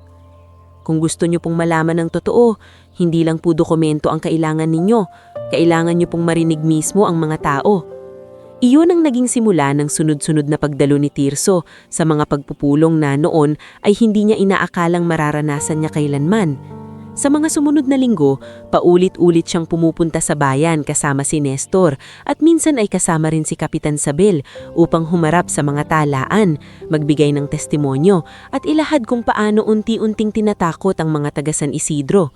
"Kung gusto niyo pong malaman ng totoo, hindi lang po dokumento ang kailangan ninyo. Kailangan niyo pong marinig mismo ang mga tao." Iyon ang naging simula ng sunod-sunod na pagdalo ni Tirso sa mga pagpupulong na noon ay hindi niya inaakalang mararanasan niya kailanman. Sa mga sumunod na linggo, paulit-ulit siyang pumupunta sa bayan kasama si Nestor at minsan ay kasama rin si Kapitan Sabel upang humarap sa mga talaan, magbigay ng testimonyo at ilahad kung paano unti-unting tinatakot ang mga taga San Isidro.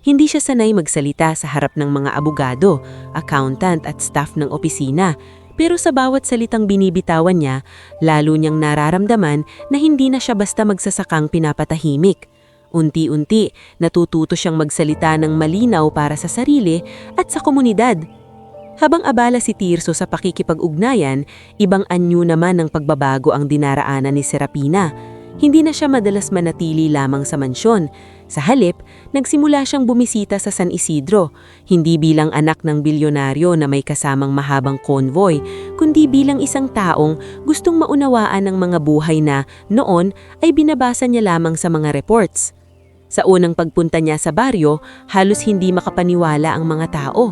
Hindi siya sanay magsalita sa harap ng mga abogado, accountant at staff ng opisina, pero sa bawat salitang binibitawan niya, lalo niyang nararamdaman na hindi na siya basta magsasakang pinapatahimik. Unti-unti, natututo siyang magsalita ng malinaw para sa sarili at sa komunidad. Habang abala si Tirso sa pakikipag-ugnayan, ibang anyo naman ng pagbabago ang dinaraanan ni Serafina. Hindi na siya madalas manatili lamang sa mansyon. Sa halip, nagsimula siyang bumisita sa San Isidro, hindi bilang anak ng bilyonaryo na may kasamang mahabang konvoy, kundi bilang isang taong gustong maunawaan ng mga buhay na noon ay binabasa niya lamang sa mga reports. Sa unang pagpunta niya sa baryo, halos hindi makapaniwala ang mga tao.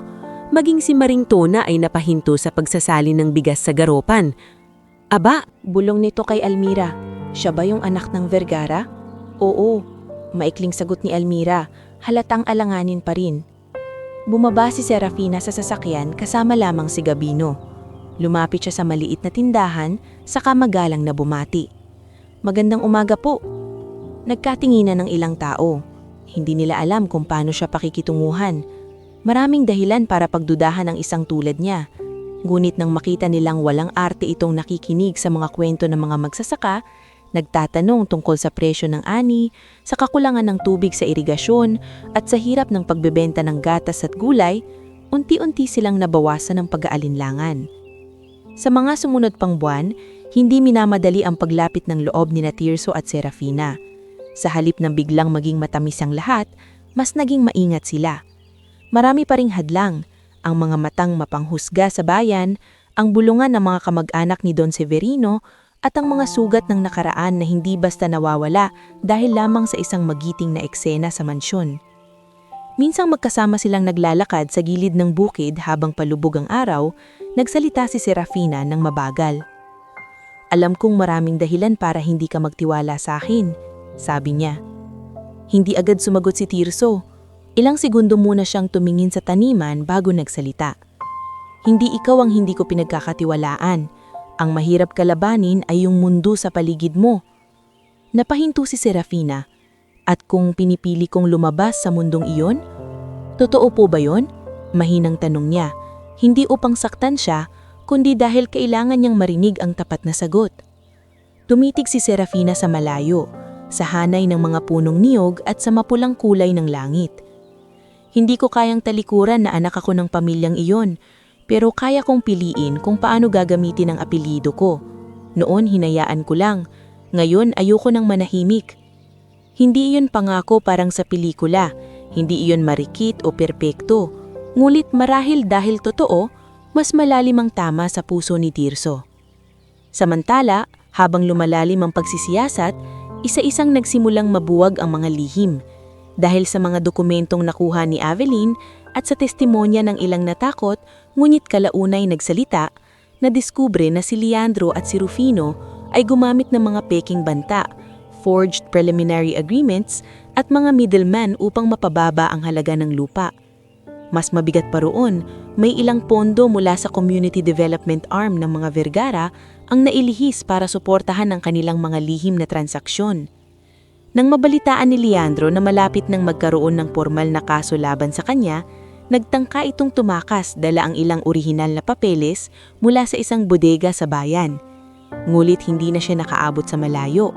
Maging si Maring Tona ay napahinto sa pagsasalin ng bigas sa garopan. "Aba, bulong nito kay Almira. Siya ba yung anak ng Vergara?" "Oo," maikling sagot ni Almira, halatang alanganin pa rin. Bumaba si Serafina sa sasakyan kasama lamang si Gabino. Lumapit siya sa maliit na tindahan, saka magalang na bumati. "Magandang umaga po." Nagkatinginan ng ilang tao. Hindi nila alam kung paano siya pakikitunguhan. Maraming dahilan para pagdudahan ang isang tulad niya. Ngunit nang makita nilang walang arte itong nakikinig sa mga kwento ng mga magsasaka, nagtatanong tungkol sa presyo ng ani, sa kakulangan ng tubig sa irigasyon, at sa hirap ng pagbebenta ng gatas at gulay, unti-unti silang nabawasan ng pag-aalinlangan. Sa mga sumunod pang buwan, hindi minamadali ang paglapit ng loob ni Tirso at Serafina. Sa halip ng biglang maging matamis ang lahat, mas naging maingat sila. Marami pa ring hadlang, ang mga matang mapanghusga sa bayan, ang bulungan ng mga kamag-anak ni Don Severino, at ang mga sugat ng nakaraan na hindi basta nawawala dahil lamang sa isang magiting na eksena sa mansyon. Minsang magkasama silang naglalakad sa gilid ng bukid habang palubog ang araw, nagsalita si Serafina ng mabagal. "Alam kong maraming dahilan para hindi ka magtiwala sa akin," sabi niya. Hindi agad sumagot si Tirso. Ilang segundo muna siyang tumingin sa taniman bago nagsalita. "Hindi ikaw ang hindi ko pinagkakatiwalaan. Ang mahirap kalabanin ay yung mundo sa paligid mo." Napahinto si Serafina. At kung pinipili kong lumabas sa mundong iyon? Totoo po ba yon? Mahinang tanong niya. Hindi upang saktan siya, kundi dahil kailangan niyang marinig ang tapat na sagot. Tumitig si Serafina sa malayo, sa hanay ng mga punong niyog at sa mapulang kulay ng langit. Hindi ko kayang talikuran na anak ako ng pamilyang iyon, pero kaya kong piliin kung paano gagamitin ang apelyido ko. Noon hinayaan ko lang, ngayon ayoko nang manahimik. Hindi iyon pangako parang sa pelikula, hindi iyon marikit o perpekto, ngulit marahil dahil totoo, mas malalim ang tama sa puso ni Tirso. Samantala, habang lumalalim ang pagsisiyasat, isa-isang nagsimulang mabuwag ang mga lihim. Dahil sa mga dokumentong nakuha ni Aveline at sa testimonya ng ilang natakot, ngunit kalaunay nagsalita, nadiskubre na si Leandro at si Rufino ay gumamit ng mga peking banta, forged preliminary agreements at mga middleman upang mapababa ang halaga ng lupa. Mas mabigat pa roon, may ilang pondo mula sa community development arm ng mga Vergara ang nailihis para suportahan ang kanilang mga lihim na transaksyon. Nang mabalitaan ni Leandro na malapit nang magkaroon ng formal na kaso laban sa kanya, nagtangka itong tumakas dala ang ilang orihinal na papeles mula sa isang bodega sa bayan. Ngulit hindi na siya nakaabot sa malayo.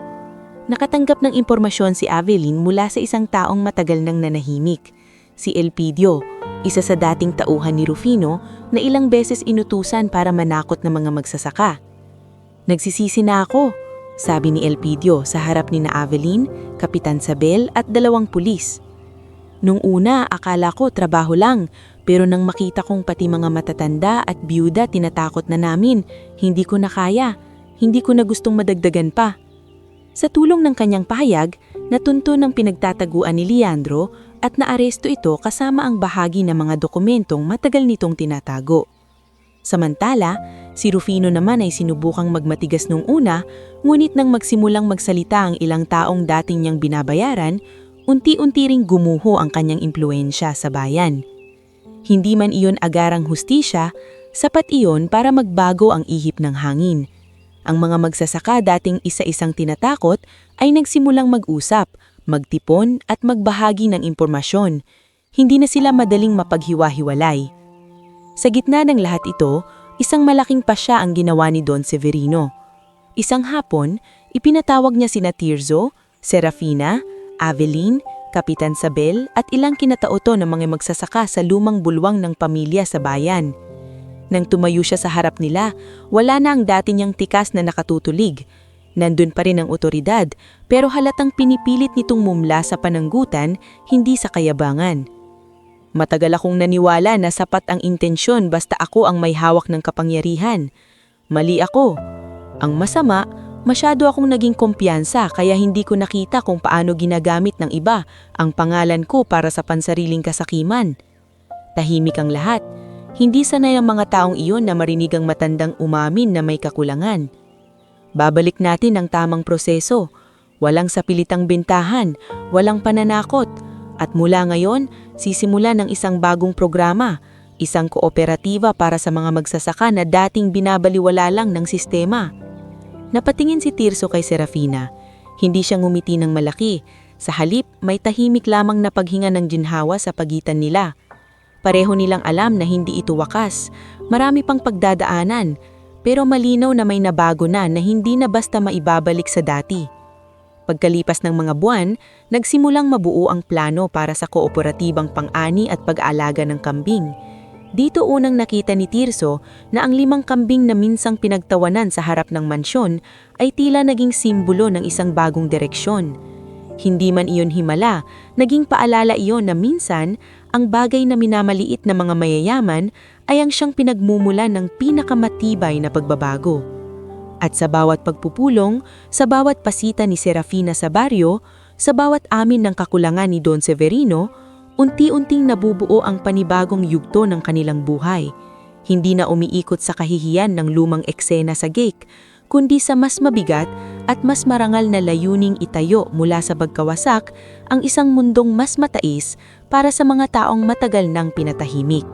Nakatanggap ng impormasyon si Aveline mula sa isang taong matagal nang nanahimik, si Elpidio, isa sa dating tauhan ni Rufino na ilang beses inutusan para manakot ng mga magsasaka. Nagsisisi na ako, sabi ni Elpidio sa harap ni na Aveline, Kapitan Sabel at 2 pulis. Nung una, akala ko trabaho lang, pero nang makita kong pati mga matatanda at biyuda tinatakot na namin, hindi ko na kaya, hindi ko na gustong madagdagan pa. Sa tulong ng kanyang pahayag, natunto ng pinagtataguan ni Leandro at naaresto ito kasama ang bahagi ng mga dokumentong matagal nitong tinatago. Samantala, si Rufino naman ay sinubukang magmatigas nung una, ngunit nang magsimulang magsalita ang ilang taong dating niyang binabayaran, unti-unti ring gumuho ang kanyang impluensya sa bayan. Hindi man iyon agarang hustisya, sapat iyon para magbago ang ihip ng hangin. Ang mga magsasaka dating isa-isang tinatakot ay nagsimulang mag-usap, magtipon at magbahagi ng impormasyon. Hindi na sila madaling mapaghiwa-hiwalay. Sa gitna ng lahat ito, isang malaking pasya ang ginawa ni Don Severino. Isang hapon, ipinatawag niya sina Tirso, Serafina, Aveline, Kapitan Sabel at ilang kinatauto ng mga magsasaka sa lumang bulwang ng pamilya sa bayan. Nang tumayo siya sa harap nila, wala na ang dati niyang tikas na nakatutulig. Nandun pa rin ang otoridad, pero halatang pinipilit nitong mumla sa pananggutan, hindi sa kayabangan. Matagal akong naniwala na sapat ang intensyon basta ako ang may hawak ng kapangyarihan. Mali ako. Ang masama, masyado akong naging kumpiyansa kaya hindi ko nakita kung paano ginagamit ng iba ang pangalan ko para sa pansariling kasakiman. Tahimik ang lahat. Hindi sanay ang mga taong iyon na marinig ang matandang umamin na may kakulangan. Babalik natin ang tamang proseso. Walang sapilitang bintahan, walang pananakot. At mula ngayon, sisimula ng isang bagong programa, isang kooperatiba para sa mga magsasaka na dating binabaliwala lang ng sistema. Napatingin si Tirso kay Serafina. Hindi siya ngumiti ng malaki. Sa halip, may tahimik lamang na paghinga ng ginhawa sa pagitan nila. Pareho nilang alam na hindi ito wakas. Marami pang pagdadaanan, pero malinaw na may nabago na hindi na basta maibabalik sa dati. Pagkalipas ng mga buwan, nagsimulang mabuo ang plano para sa kooperatibang pang-ani at pag-aalaga ng kambing. Dito unang nakita ni Tirso na ang 5 kambing na minsang pinagtawanan sa harap ng mansyon ay tila naging simbolo ng isang bagong direksyon. Hindi man iyon himala, naging paalala iyon na minsan, ang bagay na minamaliit na mga mayayaman ay ang siyang pinagmumulan ng pinakamatibay na pagbabago. At sa bawat pagpupulong, sa bawat pasita ni Serafina sa baryo, sa bawat amin ng kakulangan ni Don Severino, unti-unting nabubuo ang panibagong yugto ng kanilang buhay. Hindi na umiikot sa kahihiyan ng lumang eksena sa gate, kundi sa mas mabigat at mas marangal na layuning itayo mula sa pagkawasak ang isang mundong mas matais para sa mga taong matagal nang pinatahimik.